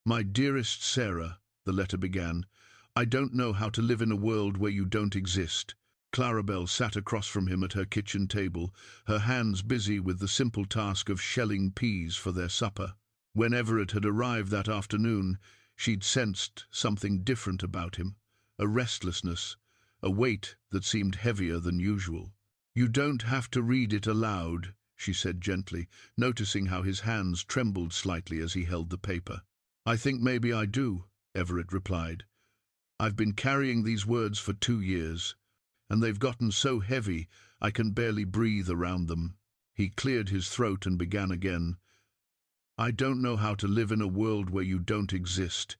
"My dearest Sarah," the letter began, "I don't know how to live in a world where you don't exist." Clarabelle sat across from him at her kitchen table, her hands busy with the simple task of shelling peas for their supper. When Everett had arrived that afternoon, she'd sensed something different about him, a restlessness, a weight that seemed heavier than usual. "You don't have to read it aloud," she said gently, noticing how his hands trembled slightly as he held the paper. "I think maybe I do," Everett replied. "I've been carrying these words for 2 years, and they've gotten so heavy I can barely breathe around them." He cleared his throat and began again. "I don't know how to live in a world where you don't exist.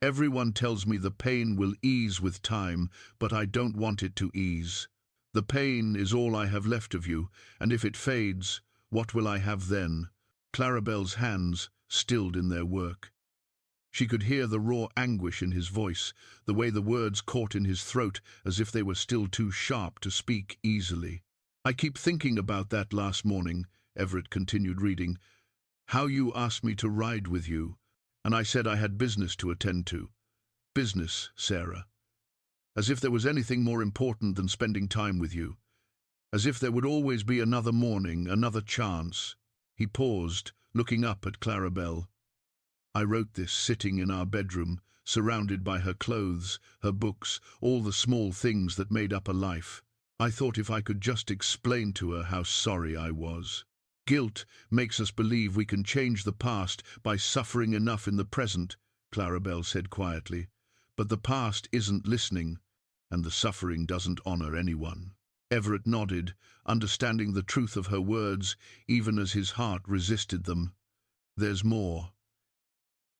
Everyone tells me the pain will ease with time, but I don't want it to ease. The pain is all I have left of you, and if it fades, what will I have then?" Clarabelle's hands stilled in their work. She could hear the raw anguish in his voice, the way the words caught in his throat as if they were still too sharp to speak easily. "I keep thinking about that last morning," Everett continued reading, "how you asked me to ride with you, and I said I had business to attend to. Business, Sarah. As if there was anything more important than spending time with you. As if there would always be another morning, another chance." He paused, looking up at Clarabelle. "I wrote this sitting in our bedroom, surrounded by her clothes, her books, all the small things that made up a life. I thought if I could just explain to her how sorry I was. Guilt makes us believe we can change the past by suffering enough in the present," Clarabelle said quietly. "But the past isn't listening, and the suffering doesn't honor anyone." Everett nodded, understanding the truth of her words, even as his heart resisted them. "There's more."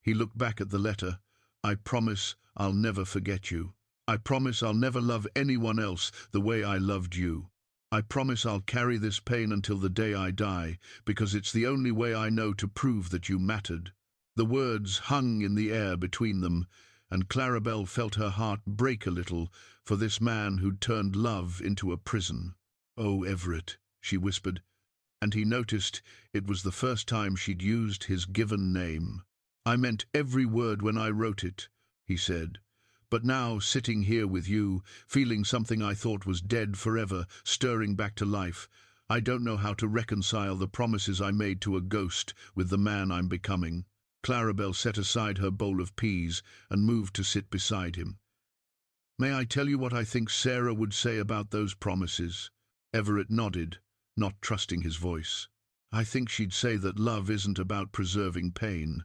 He looked back at the letter. "I promise I'll never forget you. I promise I'll never love anyone else the way I loved you. I promise I'll carry this pain until the day I die, because it's the only way I know to prove that you mattered." The words hung in the air between them, and Clarabelle felt her heart break a little for this man who'd turned love into a prison. "Oh, Everett," she whispered, and he noticed it was the first time she'd used his given name. "I meant every word when I wrote it," he said. "But now, sitting here with you, feeling something I thought was dead forever, stirring back to life, I don't know how to reconcile the promises I made to a ghost with the man I'm becoming." Clarabelle set aside her bowl of peas and moved to sit beside him. "May I tell you what I think Sarah would say about those promises?" Everett nodded, not trusting his voice. "I think she'd say that love isn't about preserving pain.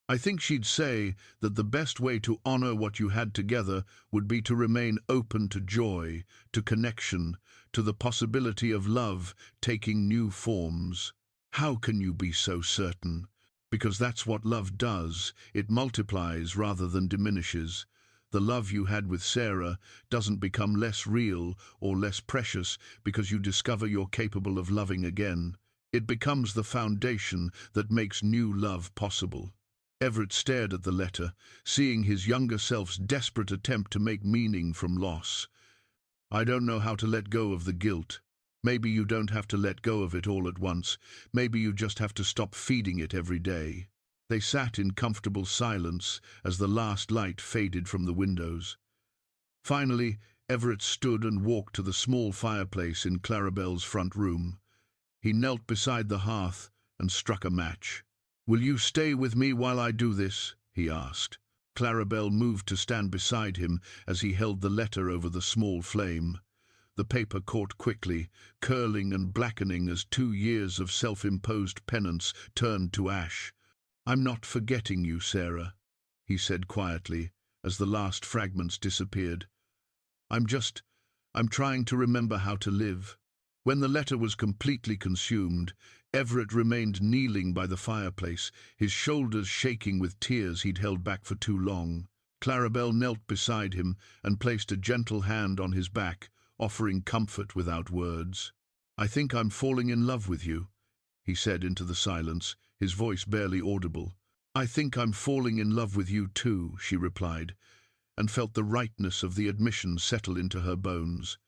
I think she'd say that the best way to honor what you had together would be to remain open to joy, to connection, to the possibility of love taking new forms." "How can you be so certain?" "Because that's what love does. It multiplies rather than diminishes. The love you had with Sarah doesn't become less real or less precious because you discover you're capable of loving again. It becomes the foundation that makes new love possible." Everett stared at the letter, seeing his younger self's desperate attempt to make meaning from loss. "I don't know how to let go of the guilt. Maybe you don't have to let go of it all at once. Maybe you just have to stop feeding it every day." They sat in comfortable silence as the last light faded from the windows. Finally, Everett stood and walked to the small fireplace in Clarabelle's front room. He knelt beside the hearth and struck a match. "Will you stay with me while I do this?" he asked. Clarabelle moved to stand beside him as he held the letter over the small flame. The paper caught quickly, curling and blackening as 2 years of self-imposed penance turned to ash. "I'm not forgetting you, Sarah," he said quietly, as the last fragments disappeared. I'm trying to remember how to live." When the letter was completely consumed, Everett remained kneeling by the fireplace, his shoulders shaking with tears he'd held back for too long. Clarabelle knelt beside him and placed a gentle hand on his back, offering comfort without words. "I think I'm falling in love with you. he said into the silence, his voice barely audible. "I think I'm falling in love with you too," she replied, and felt the rightness of the admission settle into her bones.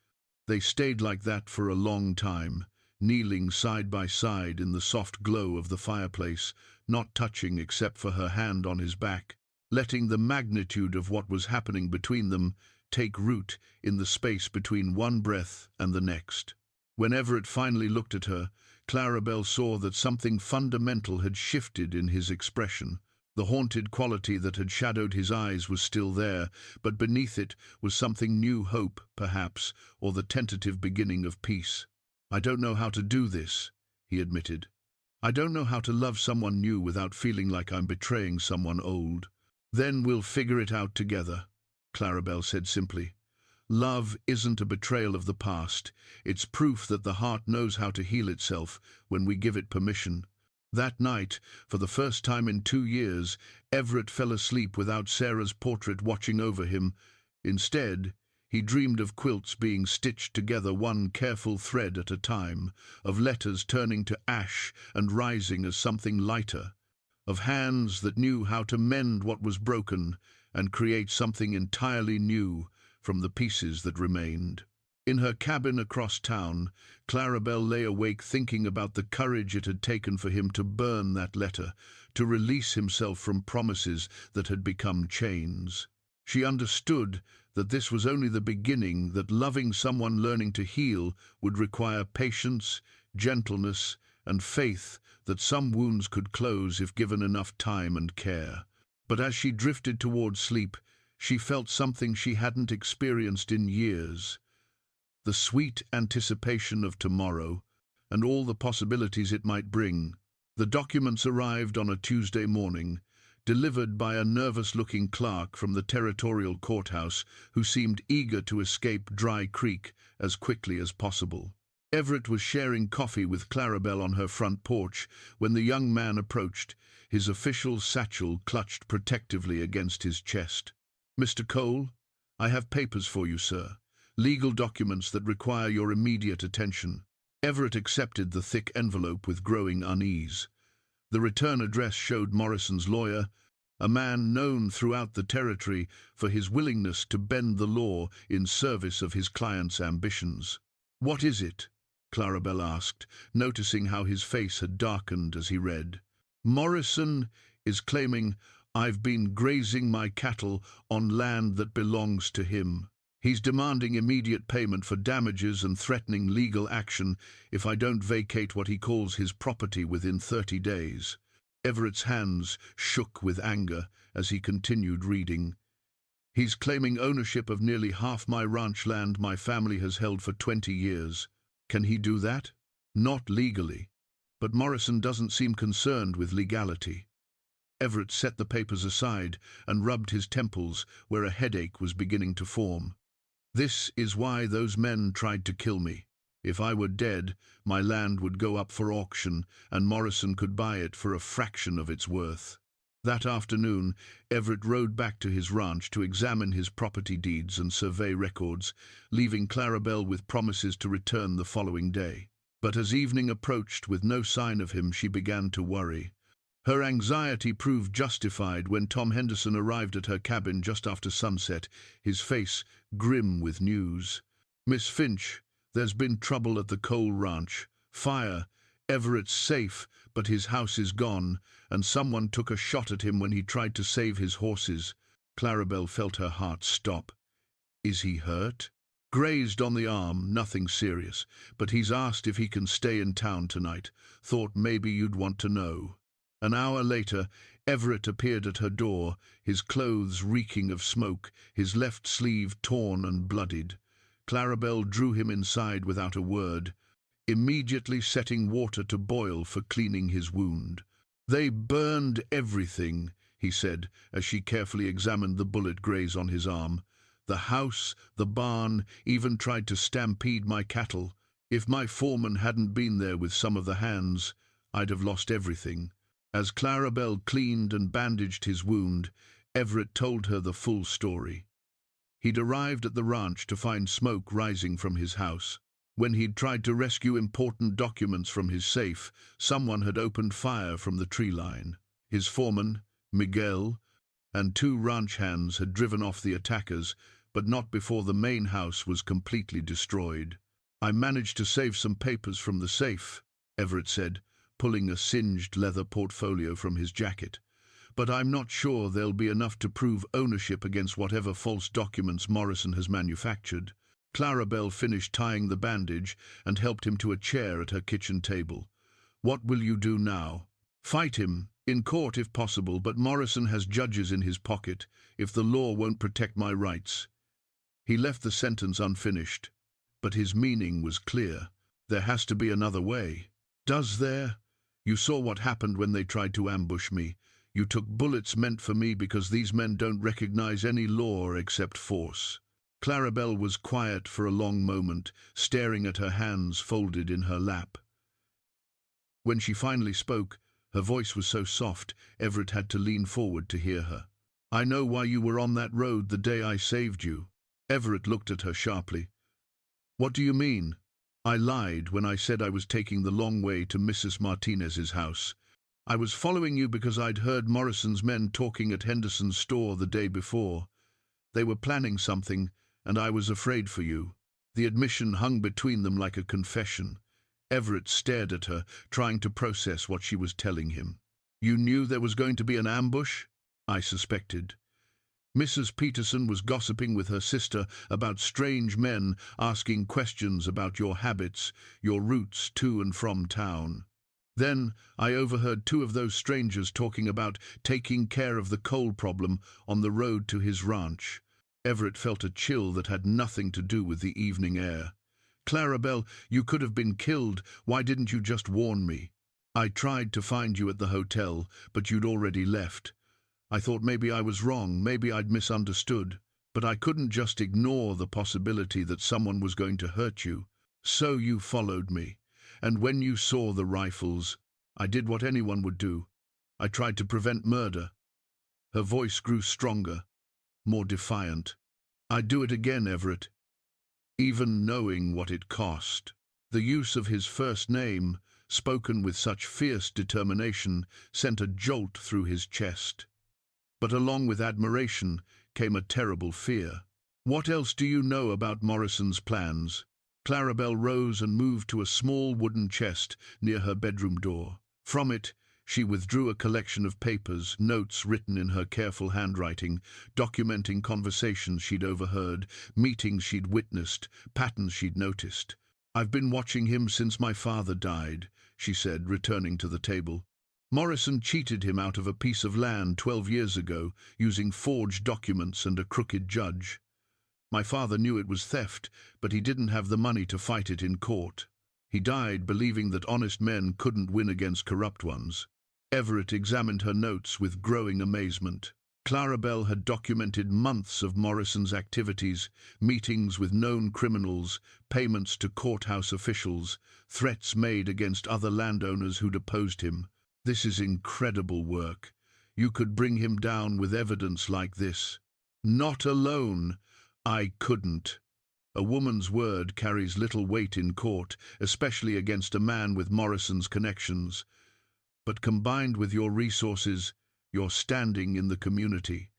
They stayed like that for a long time, kneeling side by side in the soft glow of the fireplace, not touching except for her hand on his back, letting the magnitude of what was happening between them take root in the space between one breath and the next. When Everett finally looked at her, Clarabelle saw that something fundamental had shifted in his expression. The haunted quality that had shadowed his eyes was still there, but beneath it was something new, hope, perhaps, or the tentative beginning of peace. "I don't know how to do this," he admitted. "I don't know how to love someone new without feeling like I'm betraying someone old." "Then we'll figure it out together," Clarabelle said simply. "Love isn't a betrayal of the past. It's proof that the heart knows how to heal itself when we give it permission." That night, for the first time in 2 years, Everett fell asleep without Sarah's portrait watching over him. Instead, he dreamed of quilts being stitched together one careful thread at a time, of letters turning to ash and rising as something lighter, of hands that knew how to mend what was broken and create something entirely new from the pieces that remained. In her cabin across town, Clarabelle lay awake thinking about the courage it had taken for him to burn that letter, to release himself from promises that had become chains. She understood that this was only the beginning, that loving someone, learning to heal, would require patience, gentleness, and faith that some wounds could close if given enough time and care. But as she drifted toward sleep, she felt something she hadn't experienced in years. The sweet anticipation of tomorrow and all the possibilities it might bring. The documents arrived on a Tuesday morning, delivered by a nervous-looking clerk from the territorial courthouse who seemed eager to escape Dry Creek as quickly as possible. Everett was sharing coffee with Clarabelle on her front porch when the young man approached, his official satchel clutched protectively against his chest. "Mr. Cole, I have papers for you, sir. Legal documents that require your immediate attention." Everett accepted the thick envelope with growing unease. The return address showed Morrison's lawyer, a man known throughout the territory for his willingness to bend the law in service of his client's ambitions. "What is it?" Clarabelle asked, noticing how his face had darkened as he read. "Morrison is claiming I've been grazing my cattle on land that belongs to him. He's demanding immediate payment for damages and threatening legal action if I don't vacate what he calls his property within 30 days. Everett's hands shook with anger as he continued reading. "He's claiming ownership of nearly half my ranch land my family has held for 20 years. Can he do that?" "Not legally. But Morrison doesn't seem concerned with legality." Everett set the papers aside and rubbed his temples where a headache was beginning to form. "This is why those men tried to kill me. If I were dead, my land would go up for auction, and Morrison could buy it for a fraction of its worth." That afternoon, Everett rode back to his ranch to examine his property deeds and survey records, leaving Clarabelle with promises to return the following day. But as evening approached with no sign of him, she began to worry. Her anxiety proved justified when Tom Henderson arrived at her cabin just after sunset, his face grim with news. "Miss Finch, there's been trouble at the Cole Ranch. Fire. Everett's safe, but his house is gone, and someone took a shot at him when he tried to save his horses." Clarabelle felt her heart stop. "Is he hurt?" "Grazed on the arm, nothing serious, but he's asked if he can stay in town tonight. Thought maybe you'd want to know." An hour later, Everett appeared at her door, his clothes reeking of smoke, his left sleeve torn and bloodied. Clarabelle drew him inside without a word, immediately setting water to boil for cleaning his wound. "They burned everything," he said, as she carefully examined the bullet graze on his arm. "The house, the barn, even tried to stampede my cattle. If my foreman hadn't been there with some of the hands, I'd have lost everything." As Clarabelle cleaned and bandaged his wound, Everett told her the full story. He'd arrived at the ranch to find smoke rising from his house. When he'd tried to rescue important documents from his safe, someone had opened fire from the tree line. His foreman, Miguel, and 2 ranch hands had driven off the attackers, but not before the main house was completely destroyed. "I managed to save some papers from the safe," Everett said, pulling a singed leather portfolio from his jacket. "But I'm not sure there'll be enough to prove ownership against whatever false documents Morrison has manufactured." Clarabelle finished tying the bandage and helped him to a chair at her kitchen table. "What will you do now?" "Fight him, in court if possible, but Morrison has judges in his pocket, if the law won't protect my rights." He left the sentence unfinished, but his meaning was clear. "There has to be another way." "Does there? You saw what happened when they tried to ambush me. You took bullets meant for me because these men don't recognize any law except force." Clarabelle was quiet for a long moment, staring at her hands folded in her lap. When she finally spoke, her voice was so soft, Everett had to lean forward to hear her. "I know why you were on that road the day I saved you." Everett looked at her sharply. "What do you mean?" "I lied when I said I was taking the long way to Mrs. Martinez's house. I was following you because I'd heard Morrison's men talking at Henderson's store the day before. They were planning something, and I was afraid for you." The admission hung between them like a confession. Everett stared at her, trying to process what she was telling him. "You knew there was going to be an ambush?" "I suspected. Mrs. Peterson was gossiping with her sister about strange men asking questions about your habits, your routes to and from town. Then I overheard 2 of those strangers talking about taking care of the coal problem on the road to his ranch." Everett felt a chill that had nothing to do with the evening air. "Clarabelle, you could have been killed. Why didn't you just warn me?" "I tried to find you at the hotel, but you'd already left. I thought maybe I was wrong, maybe I'd misunderstood. But I couldn't just ignore the possibility that someone was going to hurt you. So you followed me. And when you saw the rifles, I did what anyone would do. I tried to prevent murder." Her voice grew stronger, more defiant. "I'd do it again, Everett, even knowing what it cost." The use of his first name, spoken with such fierce determination, sent a jolt through his chest. But along with admiration came a terrible fear. "What else do you know about Morrison's plans?" Clarabelle rose and moved to a small wooden chest near her bedroom door. From it, she withdrew a collection of papers, notes written in her careful handwriting, documenting conversations she'd overheard, meetings she'd witnessed, patterns she'd noticed. "I've been watching him since my father died," she said, returning to the table. "Morrison cheated him out of a piece of land 12 years ago, using forged documents and a crooked judge. My father knew it was theft, but he didn't have the money to fight it in court. He died believing that honest men couldn't win against corrupt ones." Everett examined her notes with growing amazement. Clarabelle had documented months of Morrison's activities, meetings with known criminals, payments to courthouse officials, threats made against other landowners who'd opposed him. "This is incredible work. You could bring him down with evidence like this." "Not alone. I couldn't. A woman's word carries little weight in court, especially against a man with Morrison's connections. But combined with your resources, your standing in the community."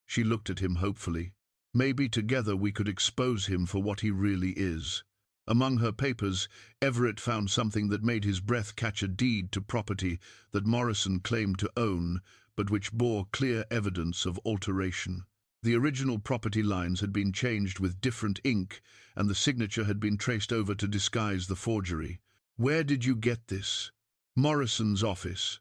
She looked at him hopefully. "Maybe together we could expose him for what he really is." Among her papers, Everett found something that made his breath catch: a deed to property that Morrison claimed to own, but which bore clear evidence of alteration. The original property lines had been changed with different ink, and the signature had been traced over to disguise the forgery. "Where did you get this?" "Morrison's office.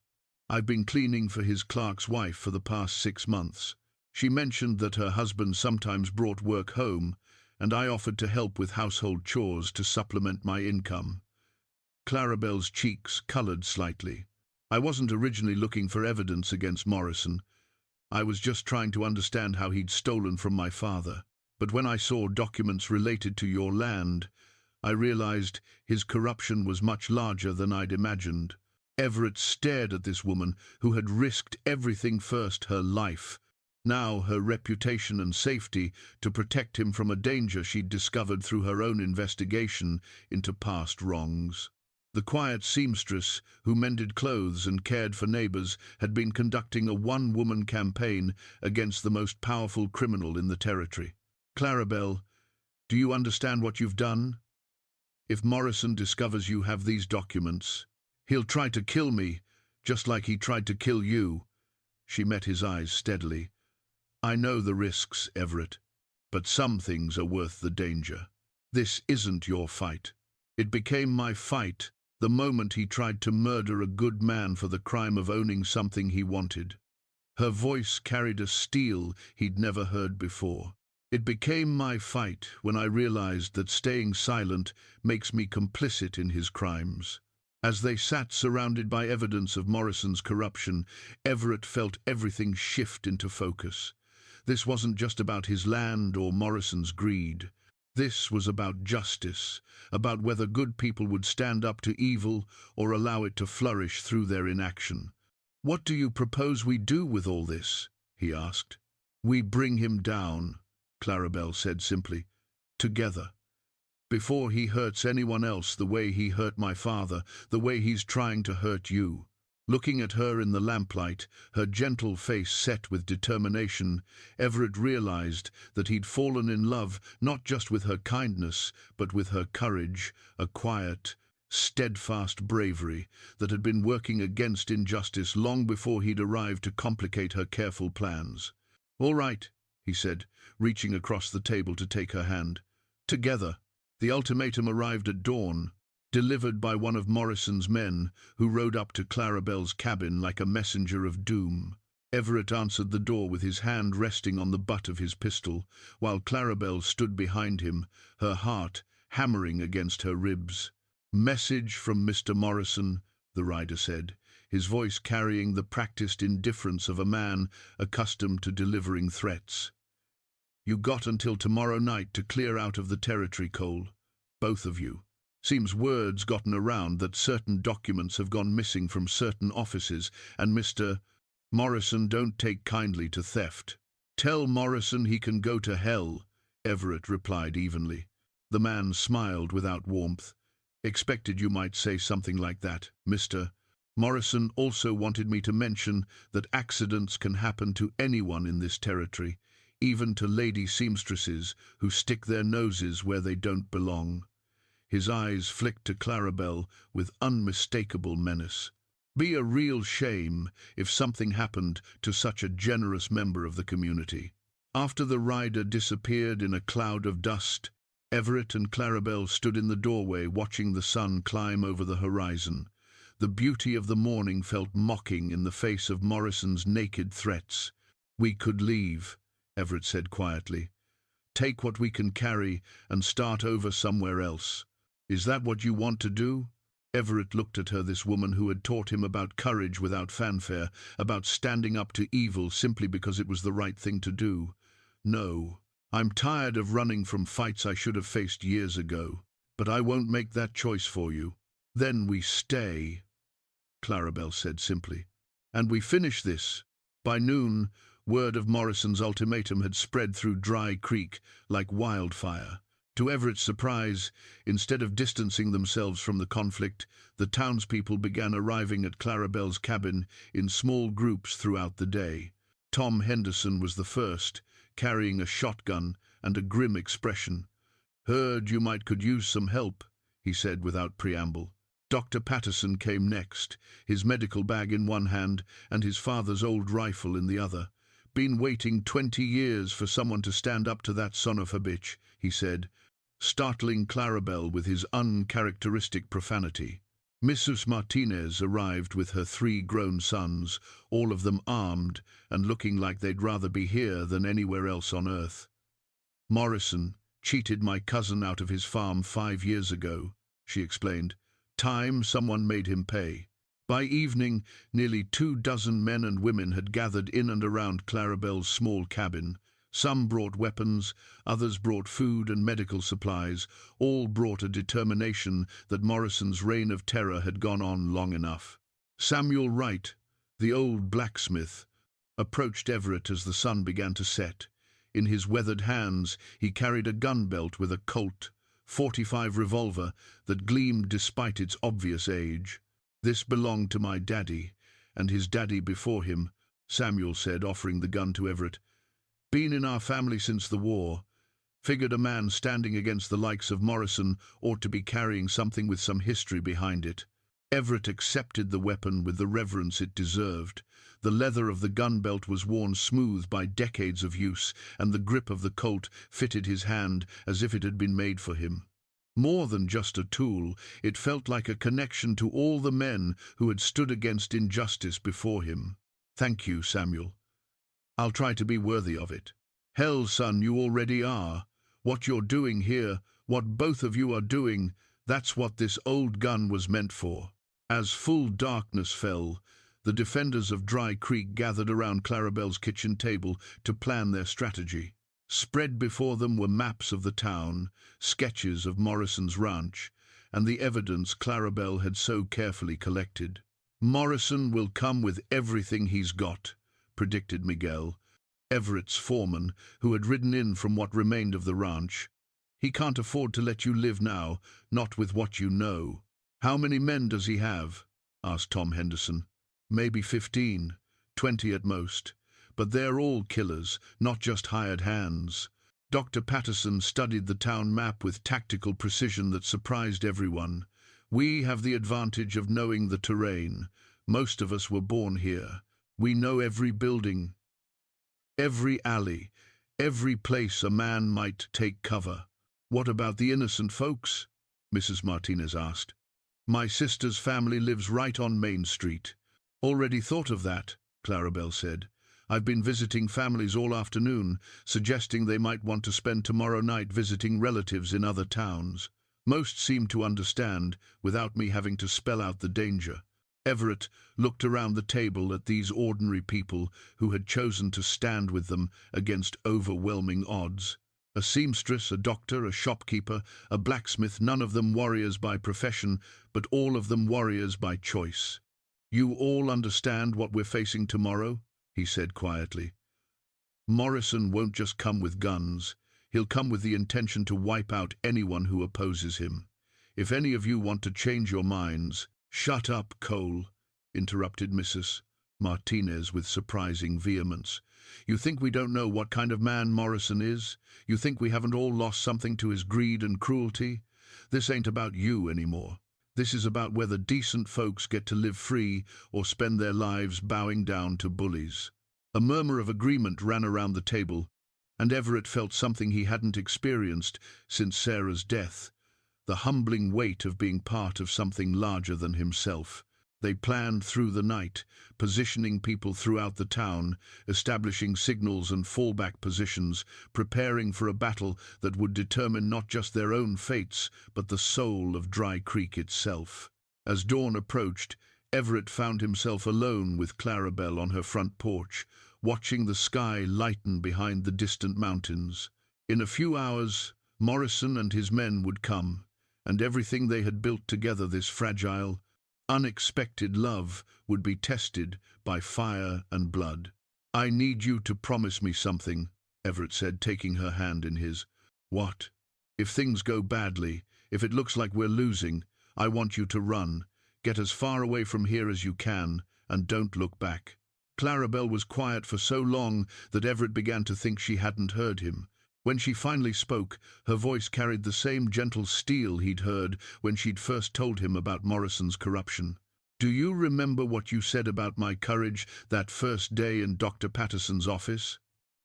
I've been cleaning for his clerk's wife for the past 6 months. She mentioned that her husband sometimes brought work home, and I offered to help with household chores to supplement my income." Clarabelle's cheeks colored slightly. "I wasn't originally looking for evidence against Morrison. I was just trying to understand how he'd stolen from my father. But when I saw documents related to your land, I realized his corruption was much larger than I'd imagined." Everett stared at this woman who had risked everything, first her life, Now her reputation and safety to protect him from a danger she'd discovered through her own investigation into past wrongs. The quiet seamstress who mended clothes and cared for neighbors had been conducting a one-woman campaign against the most powerful criminal in the territory. "Clarabelle, do you understand what you've done? If Morrison discovers you have these documents, he'll try to kill me, just like he tried to kill you." She met his eyes steadily. "I know the risks, Everett, but some things are worth the danger. This isn't your fight. It became my fight the moment he tried to murder a good man for the crime of owning something he wanted." Her voice carried a steel he'd never heard before. "It became my fight when I realized that staying silent makes me complicit in his crimes." As they sat surrounded by evidence of Morrison's corruption, Everett felt everything shift into focus. This wasn't just about his land or Morrison's greed. This was about justice, about whether good people would stand up to evil or allow it to flourish through their inaction. "What do you propose we do with all this?" he asked. "We bring him down," Clarabelle said simply. "Together. Before he hurts anyone else the way he hurt my father, the way he's trying to hurt you." Looking at her in the lamplight, her gentle face set with determination, Everett realized that he'd fallen in love not just with her kindness, but with her courage, a quiet, steadfast bravery that had been working against injustice long before he'd arrived to complicate her careful plans. "All right," he said, reaching across the table to take her hand. "Together." The ultimatum arrived at dawn, delivered by one of Morrison's men, who rode up to Clarabelle's cabin like a messenger of doom. Everett answered the door with his hand resting on the butt of his pistol, while Clarabelle stood behind him, her heart hammering against her ribs. "Message from Mr. Morrison," the rider said, his voice carrying the practiced indifference of a man accustomed to delivering threats. "You got until tomorrow night to clear out of the territory, Cole. Both of you. Seems word's gotten around that certain documents have gone missing from certain offices, and Mr. Morrison don't take kindly to theft." "Tell Morrison he can go to hell," Everett replied evenly. The man smiled without warmth. "Expected you might say something like that, Mr. Morrison also wanted me to mention that accidents can happen to anyone in this territory, even to lady seamstresses who stick their noses where they don't belong." His eyes flicked to Clarabelle with unmistakable menace. "Be a real shame if something happened to such a generous member of the community." After the rider disappeared in a cloud of dust, Everett and Clarabelle stood in the doorway watching the sun climb over the horizon. The beauty of the morning felt mocking in the face of Morrison's naked threats. "We could leave," Everett said quietly. "Take what we can carry and start over somewhere else. Is that what you want to do?" Everett looked at her, this woman who had taught him about courage without fanfare, about standing up to evil simply because it was the right thing to do. "No, I'm tired of running from fights I should have faced years ago, but I won't make that choice for you." "Then we stay," Clarabelle said simply. "And we finish this." By noon, word of Morrison's ultimatum had spread through Dry Creek like wildfire. To Everett's surprise, instead of distancing themselves from the conflict, the townspeople began arriving at Clarabelle's cabin in small groups throughout the day. Tom Henderson was the first, carrying a shotgun and a grim expression. "Heard you could use some help," he said without preamble. Dr. Patterson came next, his medical bag in one hand and his father's old rifle in the other. "Been waiting 20 years for someone to stand up to that son of a bitch," he said, startling Clarabelle with his uncharacteristic profanity. Mrs. Martinez arrived with her 3 grown sons, all of them armed and looking like they'd rather be here than anywhere else on earth. "Morrison cheated my cousin out of his farm 5 years ago," she explained. "Time someone made him pay." By evening, nearly 24 men and women had gathered in and around Clarabelle's small cabin. Some brought weapons, others brought food and medical supplies, all brought a determination that Morrison's reign of terror had gone on long enough. Samuel Wright, the old blacksmith, approached Everett as the sun began to set. In his weathered hands he carried a gun belt with a Colt .45 revolver that gleamed despite its obvious age. "This belonged to my daddy, and his daddy before him," Samuel said, offering the gun to Everett. "Been in our family since the war. Figured a man standing against the likes of Morrison ought to be carrying something with some history behind it." Everett accepted the weapon with the reverence it deserved. The leather of the gun belt was worn smooth by decades of use, and the grip of the Colt fitted his hand as if it had been made for him. More than just a tool, it felt like a connection to all the men who had stood against injustice before him. "Thank you, Samuel. I'll try to be worthy of it." "Hell, son, you already are. What you're doing here, what both of you are doing, that's what this old gun was meant for." As full darkness fell, the defenders of Dry Creek gathered around Clarabelle's kitchen table to plan their strategy. Spread before them were maps of the town, sketches of Morrison's ranch, and the evidence Clarabelle had so carefully collected. "Morrison will come with everything he's got," predicted Miguel, Everett's foreman, who had ridden in from what remained of the ranch. "He can't afford to let you live now, not with what you know." "How many men does he have?" asked Tom Henderson. "Maybe 15, 20 at most. But they're all killers, not just hired hands." Dr. Patterson studied the town map with tactical precision that surprised everyone. "We have the advantage of knowing the terrain. Most of us were born here. We know every building, every alley, every place a man might take cover." "What about the innocent folks?" Mrs. Martinez asked. "My sister's family lives right on Main Street." "Already thought of that," Clarabelle said. "I've been visiting families all afternoon, suggesting they might want to spend tomorrow night visiting relatives in other towns. Most seem to understand, without me having to spell out the danger." Everett looked around the table at these ordinary people who had chosen to stand with them against overwhelming odds. A seamstress, a doctor, a shopkeeper, a blacksmith, none of them warriors by profession, but all of them warriors by choice. "You all understand what we're facing tomorrow?" he said quietly. "Morrison won't just come with guns. He'll come with the intention to wipe out anyone who opposes him. If any of you want to change your minds—" "Shut up, Cole," interrupted Mrs. Martinez with surprising vehemence. "You think we don't know what kind of man Morrison is? You think we haven't all lost something to his greed and cruelty? This ain't about you anymore. This is about whether decent folks get to live free or spend their lives bowing down to bullies." A murmur of agreement ran around the table, and Everett felt something he hadn't experienced since Sarah's death, the humbling weight of being part of something larger than himself. They planned through the night, positioning people throughout the town, establishing signals and fallback positions, preparing for a battle that would determine not just their own fates, but the soul of Dry Creek itself. As dawn approached, Everett found himself alone with Clarabelle on her front porch, watching the sky lighten behind the distant mountains. In a few hours, Morrison and his men would come, and everything they had built together, this fragile, unexpected love, would be tested by fire and blood. "I need you to promise me something," Everett said, taking her hand in his. "What?" "If things go badly, if it looks like we're losing, I want you to run. Get as far away from here as you can, and don't look back." Clarabelle was quiet for so long that Everett began to think she hadn't heard him. When she finally spoke, her voice carried the same gentle steel he'd heard when she'd first told him about Morrison's corruption. "Do you remember what you said about my courage that first day in Dr. Patterson's office?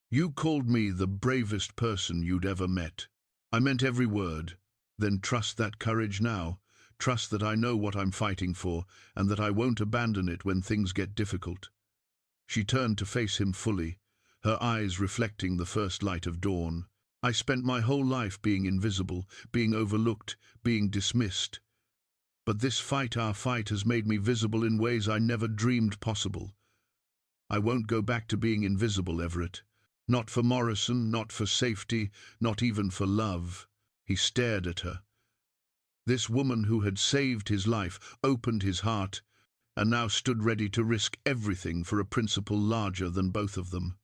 You called me the bravest person you'd ever met. I meant every word. Then trust that courage now. Trust that I know what I'm fighting for, and that I won't abandon it when things get difficult." She turned to face him fully, her eyes reflecting the first light of dawn. "I spent my whole life being invisible, being overlooked, being dismissed. But this fight, our fight, has made me visible in ways I never dreamed possible. I won't go back to being invisible, Everett. Not for Morrison, not for safety, not even for love." He stared at her. This woman who had saved his life, opened his heart, and now stood ready to risk everything for a principle larger than both of them.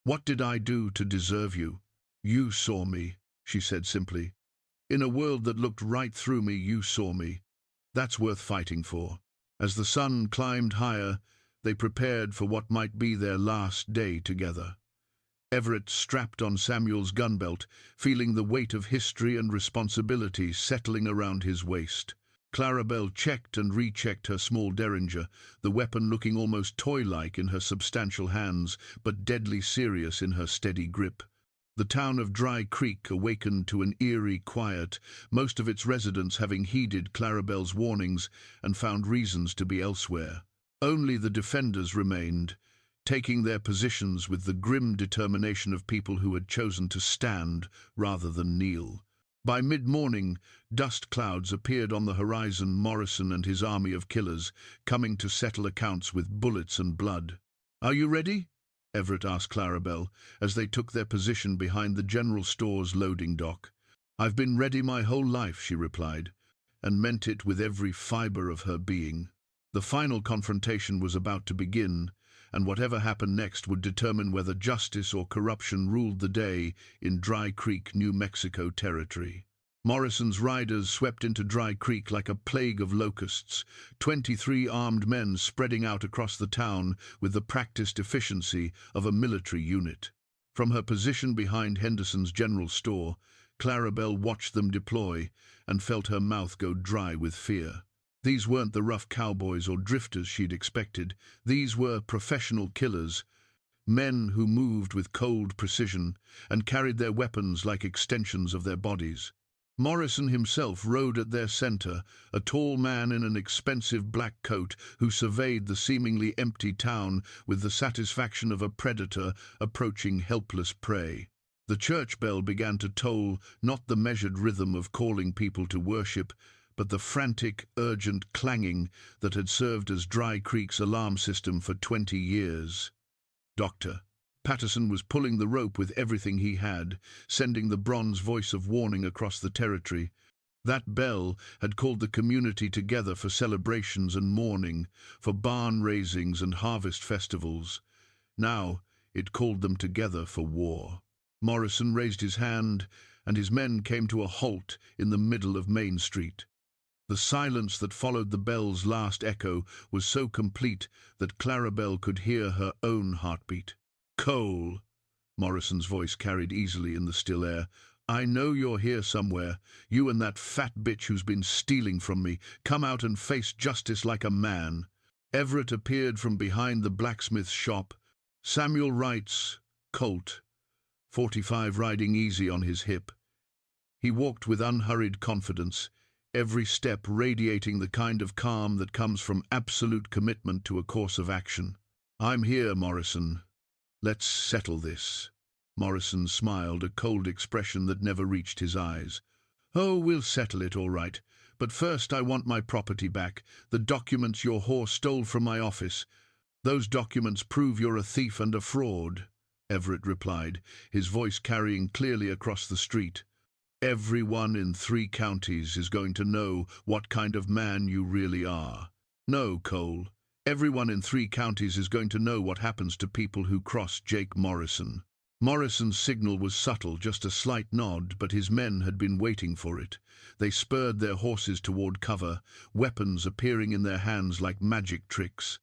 "What did I do to deserve you?" "You saw me," she said simply. "In a world that looked right through me, you saw me. That's worth fighting for." As the sun climbed higher, they prepared for what might be their last day together. Everett strapped on Samuel's gunbelt, feeling the weight of history and responsibility settling around his waist. Clarabelle checked and rechecked her small derringer, the weapon looking almost toy-like in her substantial hands, but deadly serious in her steady grip. The town of Dry Creek awakened to an eerie quiet, most of its residents having heeded Clarabelle's warnings and found reasons to be elsewhere. Only the defenders remained, taking their positions with the grim determination of people who had chosen to stand rather than kneel. By mid-morning, dust clouds appeared on the horizon, Morrison and his army of killers, coming to settle accounts with bullets and blood. "Are you ready?" Everett asked Clarabelle, as they took their position behind the general store's loading dock. "I've been ready my whole life," she replied, and meant it with every fibre of her being. The final confrontation was about to begin, and whatever happened next would determine whether justice or corruption ruled the day in Dry Creek, New Mexico territory. Morrison's riders swept into Dry Creek like a plague of locusts, 23 armed men spreading out across the town with the practiced efficiency of a military unit. From her position behind Henderson's general store, Clarabelle watched them deploy and felt her mouth go dry with fear. These weren't the rough cowboys or drifters she'd expected. These were professional killers, men who moved with cold precision and carried their weapons like extensions of their bodies. Morrison himself rode at their center, a tall man in an expensive black coat who surveyed the seemingly empty town with the satisfaction of a predator approaching helpless prey. The church bell began to toll, not the measured rhythm of calling people to worship, but the frantic, urgent clanging that had served as Dry Creek's alarm system for 20 years. "Doctor." Patterson was pulling the rope with everything he had, sending the bronze voice of warning across the territory. That bell had called the community together for celebrations and mourning, for barn raisings and harvest festivals. Now it called them together for war. Morrison raised his hand, and his men came to a halt in the middle of Main Street. The silence that followed the bell's last echo was so complete that Clarabelle could hear her own heartbeat. "Cole," Morrison's voice carried easily in the still air, "I know you're here somewhere. You and that fat bitch who's been stealing from me. Come out and face justice like a man." Everett appeared from behind the blacksmith's shop. Samuel Wright's colt, 45 riding easy on his hip. He walked with unhurried confidence, every step radiating the kind of calm that comes from absolute commitment to a course of action. "I'm here, Morrison. Let's settle this." Morrison smiled, a cold expression that never reached his eyes. "Oh, we'll settle it all right. But first I want my property back, the documents your whore stole from my office. Those documents prove you're a thief and a fraud," Everett replied, his voice carrying clearly across the street. "Everyone in 3 counties is going to know what kind of man you really are. No, Cole. Everyone in 3 counties is going to know what happens to people who cross Jake Morrison." Morrison's signal was subtle, just a slight nod, but his men had been waiting for it. They spurred their horses toward cover, weapons appearing in their hands like magic tricks.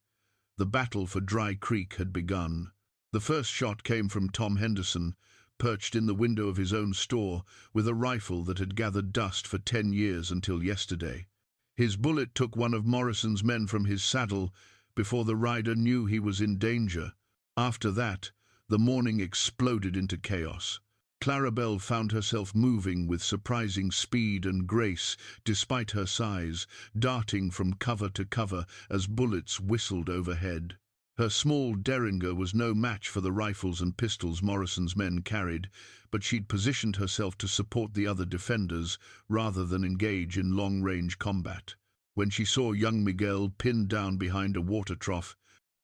The battle for Dry Creek had begun. The first shot came from Tom Henderson, perched in the window of his own store, with a rifle that had gathered dust for 10 years until yesterday. His bullet took one of Morrison's men from his saddle before the rider knew he was in danger. After that, the morning exploded into chaos. Clarabelle found herself moving with surprising speed and grace, despite her size, darting from cover to cover as bullets whistled overhead. Her small derringer was no match for the rifles and pistols Morrison's men carried, but she'd positioned herself to support the other defenders rather than engage in long-range combat. When she saw young Miguel pinned down behind a water trough,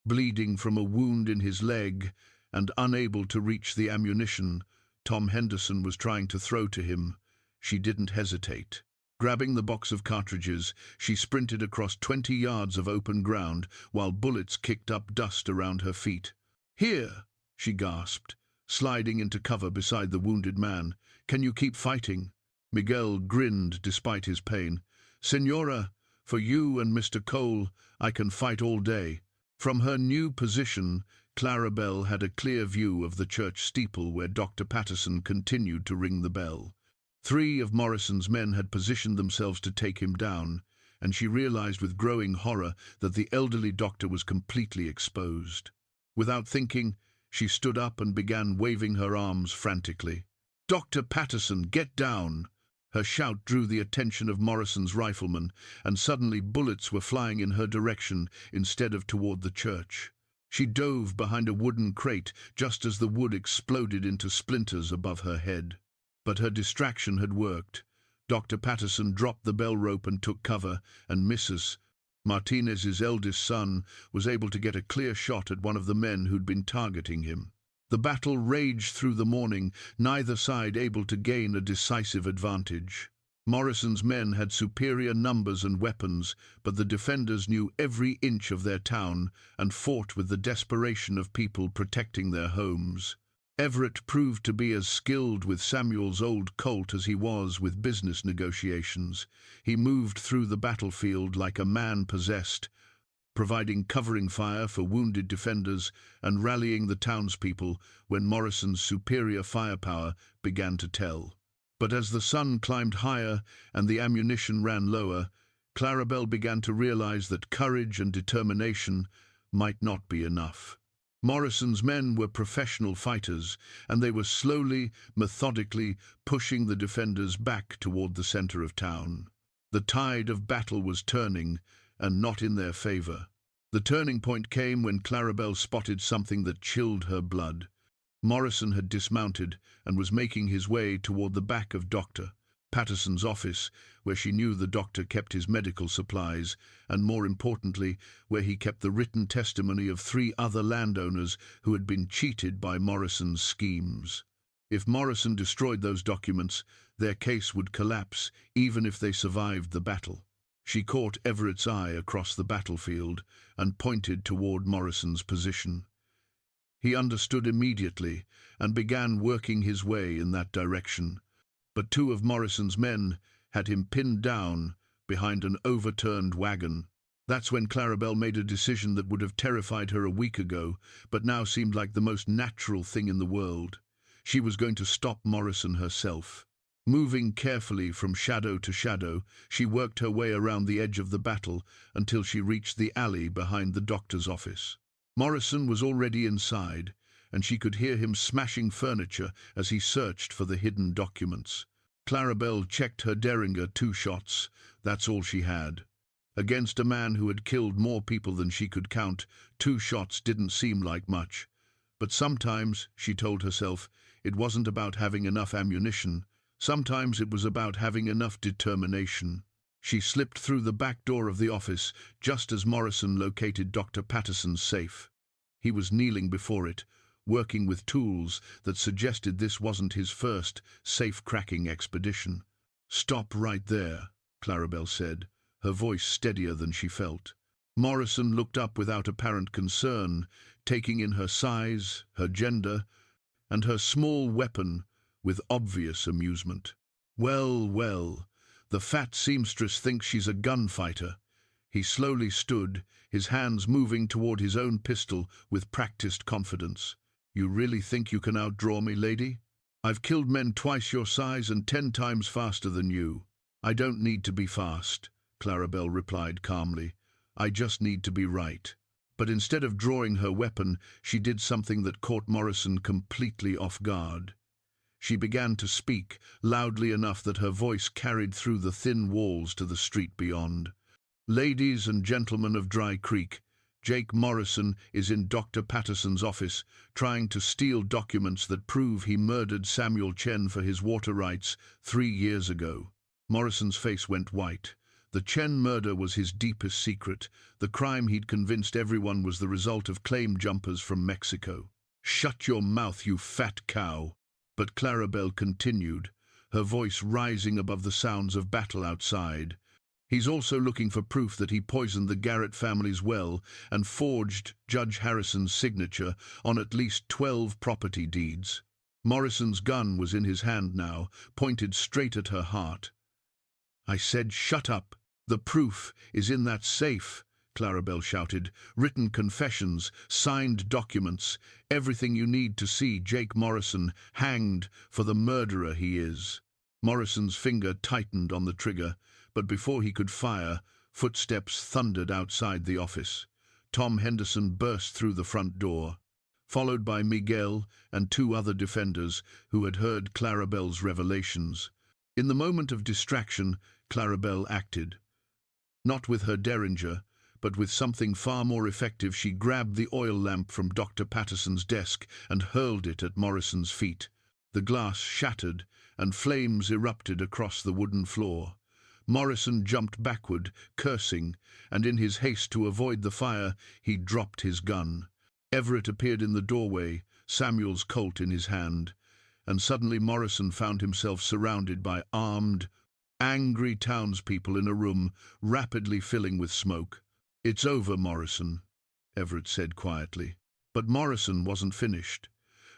bleeding from a wound in his leg and unable to reach the ammunition Tom Henderson was trying to throw to him, she didn't hesitate. Grabbing the box of cartridges, she sprinted across 20 yards of open ground while bullets kicked up dust around her feet. "Here," she gasped, sliding into cover beside the wounded man. "Can you keep fighting?" Miguel grinned despite his pain. "Senora, for you and Mr. Cole, I can fight all day." From her new position, Clarabelle had a clear view of the church steeple where Dr. Patterson continued to ring the bell. 3 of Morrison's men had positioned themselves to take him down, and she realized with growing horror that the elderly doctor was completely exposed. Without thinking, she stood up and began waving her arms frantically. "Dr. Patterson, get down!" Her shout drew the attention of Morrison's riflemen, and suddenly bullets were flying in her direction instead of toward the church. She dove behind a wooden crate just as the wood exploded into splinters above her head. But her distraction had worked. Dr. Patterson dropped the bell rope and took cover, and Mrs. Martinez's eldest son was able to get a clear shot at one of the men who'd been targeting him. The battle raged through the morning, neither side able to gain a decisive advantage. Morrison's men had superior numbers and weapons, but the defenders knew every inch of their town and fought with the desperation of people protecting their homes. Everett proved to be as skilled with Samuel's old Colt as he was with business negotiations. He moved through the battlefield like a man possessed, providing covering fire for wounded defenders and rallying the townspeople when Morrison's superior firepower began to tell. But as the sun climbed higher and the ammunition ran lower, Clarabelle began to realize that courage and determination might not be enough. Morrison's men were professional fighters, and they were slowly, methodically pushing the defenders back toward the center of town. The tide of battle was turning, and not in their favor. The turning point came when Clarabelle spotted something that chilled her blood. Morrison had dismounted and was making his way toward the back of Dr. Patterson's office, where she knew the doctor kept his medical supplies, and more importantly, where he kept the written testimony of 3 other landowners who had been cheated by Morrison's schemes. If Morrison destroyed those documents, their case would collapse, even if they survived the battle. She caught Everett's eye across the battlefield and pointed toward Morrison's position. He understood immediately and began working his way in that direction. But 2 of Morrison's men had him pinned down behind an overturned wagon. That's when Clarabelle made a decision that would have terrified her a week ago, but now seemed like the most natural thing in the world. She was going to stop Morrison herself. Moving carefully from shadow to shadow, she worked her way around the edge of the battle until she reached the alley behind the doctor's office. Morrison was already inside, and she could hear him smashing furniture as he searched for the hidden documents. Clarabelle checked her Derringer 2 shots. That's all she had. Against a man who had killed more people than she could count, 2 shots didn't seem like much. But sometimes, she told herself, it wasn't about having enough ammunition. Sometimes it was about having enough determination. She slipped through the back door of the office just as Morrison located Dr. Patterson's safe. He was kneeling before it, working with tools that suggested this wasn't his first safe-cracking expedition. "Stop right there," Clarabelle said, her voice steadier than she felt. Morrison looked up without apparent concern, taking in her size, her gender, and her small weapon with obvious amusement. "Well, well, the fat seamstress thinks she's a gunfighter." He slowly stood, his hands moving toward his own pistol with practiced confidence. "You really think you can outdraw me, lady? I've killed men twice your size and 10 times faster than you." "I don't need to be fast," Clarabelle replied calmly. "I just need to be right." But instead of drawing her weapon, she did something that caught Morrison completely off guard. She began to speak, loudly enough that her voice carried through the thin walls to the street beyond. "Ladies and gentlemen of Dry Creek, Jake Morrison is in Dr. Patterson's office, trying to steal documents that prove he murdered Samuel Chen for his water rights 3 years ago." Morrison's face went white. The Chen murder was his deepest secret, the crime he'd convinced everyone was the result of claim jumpers from Mexico. "Shut your mouth, you fat cow." But Clarabelle continued, her voice rising above the sounds of battle outside. "He's also looking for proof that he poisoned the Garrett family's well and forged Judge Harrison's signature on at least 12 property deeds." Morrison's gun was in his hand now, pointed straight at her heart. "I said shut up. The proof is in that safe," Clarabelle shouted. "Written confessions, signed documents, everything you need to see Jake Morrison hanged for the murderer he is." Morrison's finger tightened on the trigger, but before he could fire, footsteps thundered outside the office. Tom Henderson burst through the front door, followed by Miguel and 2 other defenders who had heard Clarabelle's revelations. In the moment of distraction, Clarabelle acted. Not with her derringer, but with something far more effective. She grabbed the oil lamp from Dr. Patterson's desk and hurled it at Morrison's feet. The glass shattered, and flames erupted across the wooden floor. Morrison jumped backward, cursing, and in his haste to avoid the fire, he dropped his gun. Everett appeared in the doorway, Samuel's Colt in his hand, and suddenly Morrison found himself surrounded by armed, angry townspeople in a room rapidly filling with smoke. "It's over, Morrison," Everett said quietly. But Morrison wasn't finished.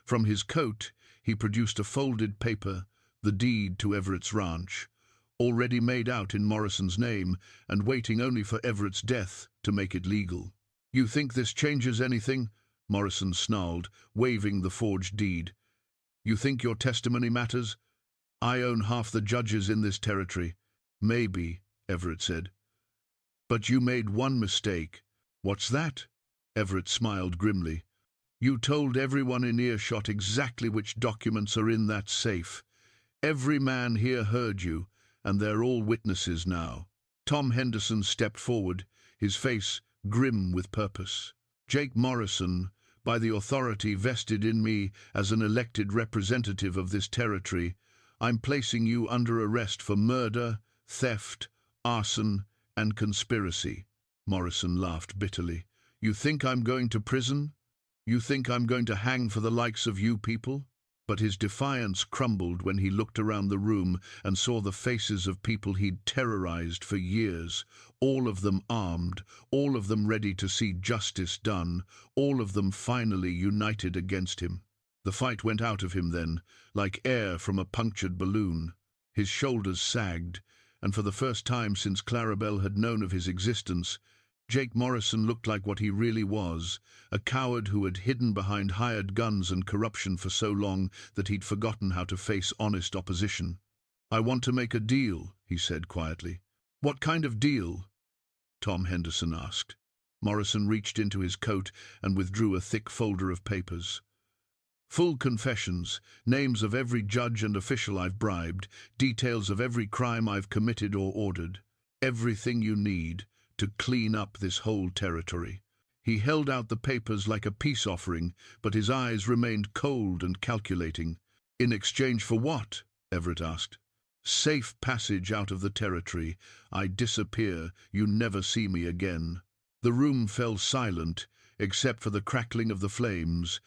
From his coat, he produced a folded paper, the deed to Everett's ranch, already made out in Morrison's name and waiting only for Everett's death to make it legal. "You think this changes anything?" Morrison snarled, waving the forged deed. "You think your testimony matters? I own half the judges in this territory." "Maybe," Everett said. "But you made one mistake." "What's that?" Everett smiled grimly. "You told everyone in earshot exactly which documents are in that safe. Every man here heard you, and they're all witnesses now." Tom Henderson stepped forward, his face grim with purpose. "Jake Morrison, by the authority vested in me as an elected representative of this territory, I'm placing you under arrest for murder, theft, arson, and conspiracy." Morrison laughed bitterly. "You think I'm going to prison? You think I'm going to hang for the likes of you people?" But his defiance crumbled when he looked around the room and saw the faces of people he'd terrorized for years, all of them armed, all of them ready to see justice done, all of them finally united against him. The fight went out of him then, like air from a punctured balloon. His shoulders sagged, and for the first time since Clarabelle had known of his existence, Jake Morrison looked like what he really was, a coward who had hidden behind hired guns and corruption for so long that he'd forgotten how to face honest opposition. "I want to make a deal," he said quietly. "What kind of deal?" Tom Henderson asked. Morrison reached into his coat and withdrew a thick folder of papers. "Full confessions, names of every judge and official I've bribed, details of every crime I've committed or ordered. Everything you need to clean up this whole territory." He held out the papers like a peace offering, but his eyes remained cold and calculating. "In exchange for what?" Everett asked. "Safe passage out of the territory. I disappear. You never see me again." The room fell silent, except for the crackling of the flames,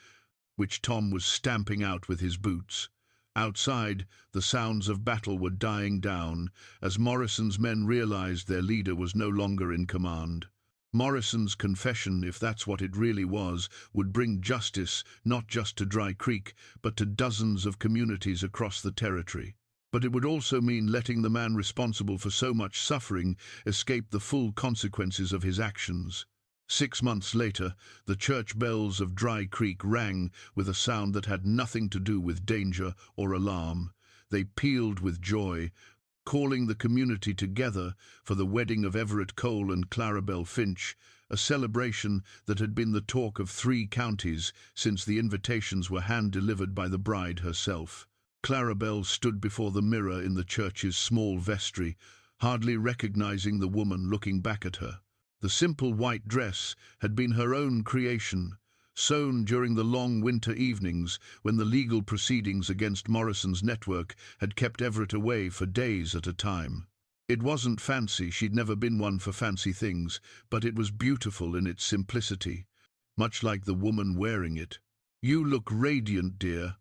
which Tom was stamping out with his boots. Outside, the sounds of battle were dying down as Morrison's men realized their leader was no longer in command. Morrison's confession, if that's what it really was, would bring justice not just to Dry Creek, but to dozens of communities across the territory. But it would also mean letting the man responsible for so much suffering escape the full consequences of his actions. 6 months later, the church bells of Dry Creek rang with a sound that had nothing to do with danger or alarm. They pealed with joy, calling the community together for the wedding of Everett Cole and Clarabelle Finch, a celebration that had been the talk of 3 counties since the invitations were hand-delivered by the bride herself. Clarabelle stood before the mirror in the church's small vestry, hardly recognizing the woman looking back at her. The simple white dress had been her own creation, sewn during the long winter evenings when the legal proceedings against Morrison's network had kept Everett away for days at a time. It wasn't fancy, she'd never been one for fancy things, but it was beautiful in its simplicity, much like the woman wearing it. "You look radiant, dear."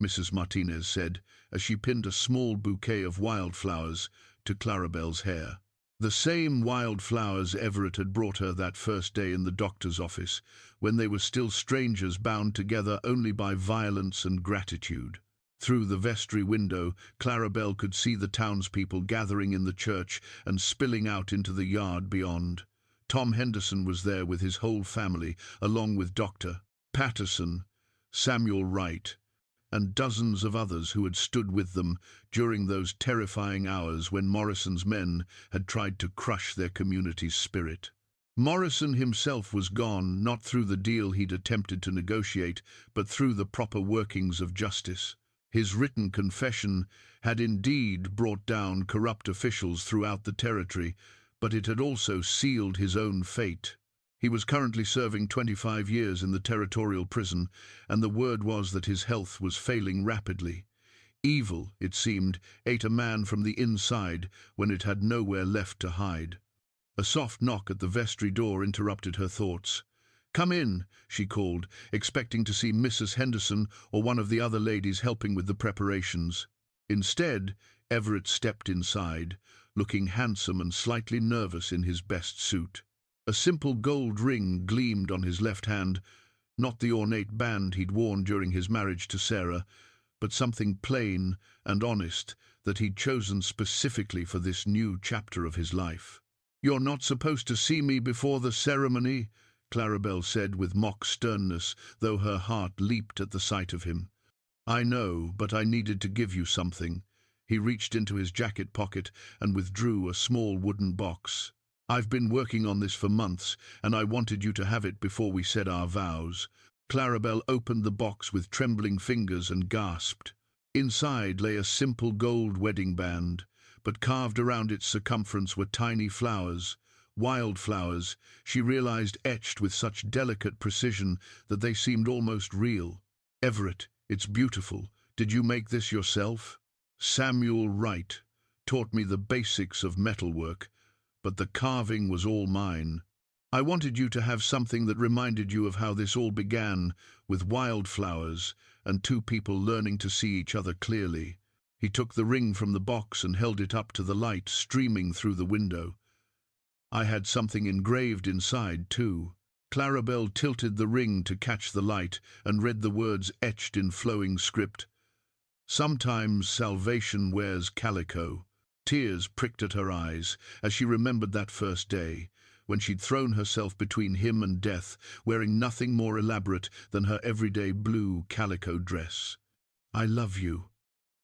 Mrs. Martinez said, as she pinned a small bouquet of wildflowers to Clarabelle's hair. The same wildflowers Everett had brought her that first day in the doctor's office, when they were still strangers bound together only by violence and gratitude. Through the vestry window, Clarabelle could see the townspeople gathering in the church and spilling out into the yard beyond. Tom Henderson was there with his whole family, along with Dr. Patterson, Samuel Wright, and dozens of others who had stood with them during those terrifying hours when Morrison's men had tried to crush their community's spirit. Morrison himself was gone, not through the deal he'd attempted to negotiate, but through the proper workings of justice. His written confession had indeed brought down corrupt officials throughout the territory, but it had also sealed his own fate. He was currently serving 25 years in the territorial prison, and the word was that his health was failing rapidly. Evil, it seemed, ate a man from the inside when it had nowhere left to hide. A soft knock at the vestry door interrupted her thoughts. "Come in," she called, expecting to see Mrs. Henderson or one of the other ladies helping with the preparations. Instead, Everett stepped inside, looking handsome and slightly nervous in his best suit. A simple gold ring gleamed on his left hand, not the ornate band he'd worn during his marriage to Sarah, but something plain and honest that he'd chosen specifically for this new chapter of his life. "You're not supposed to see me before the ceremony," Clarabelle said with mock sternness, though her heart leaped at the sight of him. "I know, but I needed to give you something." He reached into his jacket pocket and withdrew a small wooden box. "I've been working on this for months, and I wanted you to have it before we said our vows." Clarabelle opened the box with trembling fingers and gasped. Inside lay a simple gold wedding band, but carved around its circumference were tiny flowers, wildflowers, she realized, etched with such delicate precision that they seemed almost real. "Everett, it's beautiful. Did you make this yourself?" "Samuel Wright taught me the basics of metalwork, but the carving was all mine. I wanted you to have something that reminded you of how this all began, with wildflowers and two people learning to see each other clearly." He took the ring from the box and held it up to the light streaming through the window. "I had something engraved inside, too." Clarabelle tilted the ring to catch the light and read the words etched in flowing script. "Sometimes salvation wears calico." Tears pricked at her eyes as she remembered that first day, when she'd thrown herself between him and death, wearing nothing more elaborate than her everyday blue calico dress. "I love you,"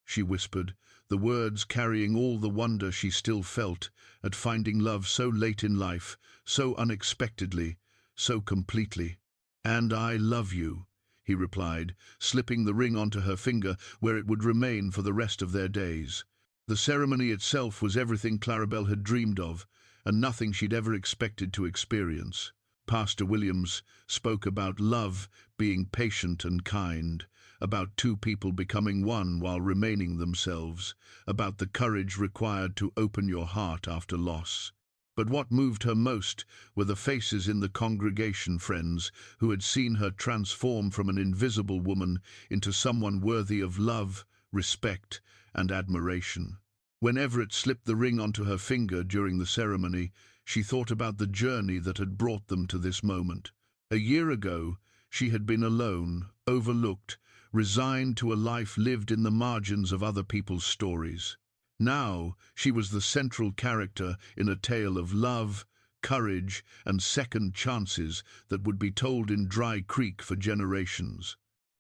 she whispered, the words carrying all the wonder she still felt at finding love so late in life, so unexpectedly, so completely. "And I love you," he replied, slipping the ring onto her finger where it would remain for the rest of their days. The ceremony itself was everything Clarabelle had dreamed of, and nothing she'd ever expected to experience. Pastor Williams spoke about love being patient and kind, about two people becoming one while remaining themselves, about the courage required to open your heart after loss. But what moved her most were the faces in the congregation, friends who had seen her transform from an invisible woman into someone worthy of love, respect, and admiration. When Everett slipped the ring onto her finger during the ceremony, she thought about the journey that had brought them to this moment. A year ago, she had been alone, overlooked, resigned to a life lived in the margins of other people's stories. Now, she was the central character in a tale of love, courage, and second chances that would be told in Dry Creek for generations.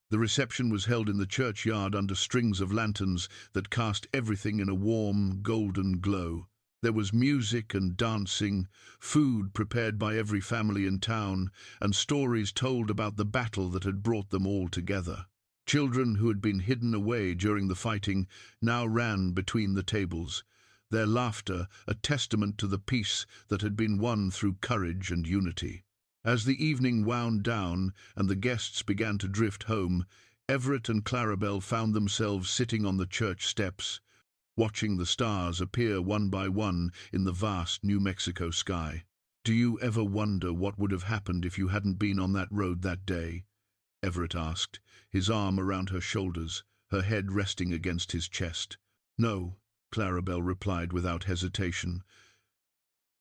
The reception was held in the churchyard under strings of lanterns that cast everything in a warm, golden glow. There was music and dancing, food prepared by every family in town, and stories told about the battle that had brought them all together. Children who had been hidden away during the fighting now ran between the tables, their laughter a testament to the peace that had been won through courage and unity. As the evening wound down and the guests began to drift home, Everett and Clarabelle found themselves sitting on the church steps, watching the stars appear one by one in the vast New Mexico sky. "Do you ever wonder what would have happened if you hadn't been on that road that day?" Everett asked, his arm around her shoulders, her head resting against his chest. "No," Clarabelle replied without hesitation.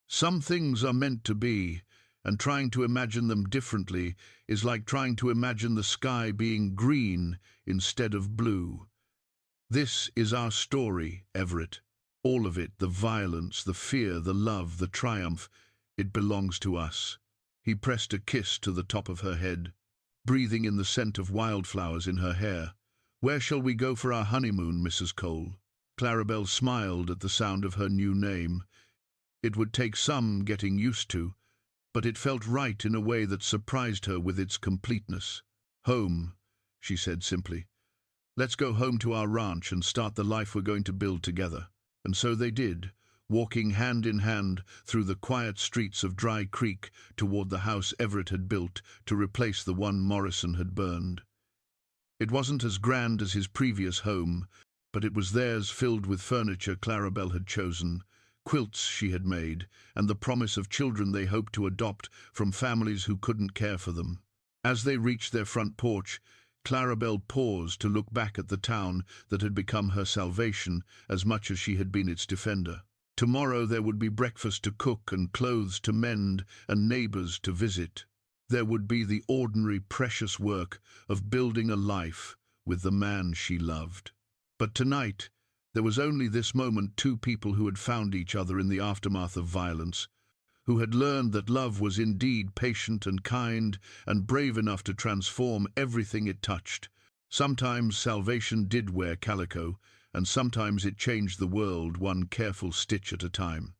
"Some things are meant to be, and trying to imagine them differently is like trying to imagine the sky being green instead of blue. This is our story, Everett. All of it, the violence, the fear, the love, the triumph, it belongs to us." He pressed a kiss to the top of her head, breathing in the scent of wildflowers in her hair. "Where shall we go for our honeymoon, Mrs. Cole?" Clarabelle smiled at the sound of her new name. It would take some getting used to, but it felt right in a way that surprised her with its completeness. "Home," she said simply. "Let's go home to our ranch and start the life we're going to build together." And so they did, walking hand in hand through the quiet streets of Dry Creek toward the house Everett had built to replace the one Morrison had burned. It wasn't as grand as his previous home, but it was theirs, filled with furniture Clarabelle had chosen, quilts she had made, and the promise of children they hoped to adopt from families who couldn't care for them. As they reached their front porch, Clarabelle paused to look back at the town that had become her salvation as much as she had been its defender. Tomorrow there would be breakfast to cook and clothes to mend and neighbors to visit. There would be the ordinary, precious work of building a life with the man she loved. But tonight, there was only this moment two people who had found each other in the aftermath of violence, who had learned that love was indeed patient and kind and brave enough to transform everything it touched. Sometimes salvation did wear calico, and sometimes it changed the world one careful stitch at a time.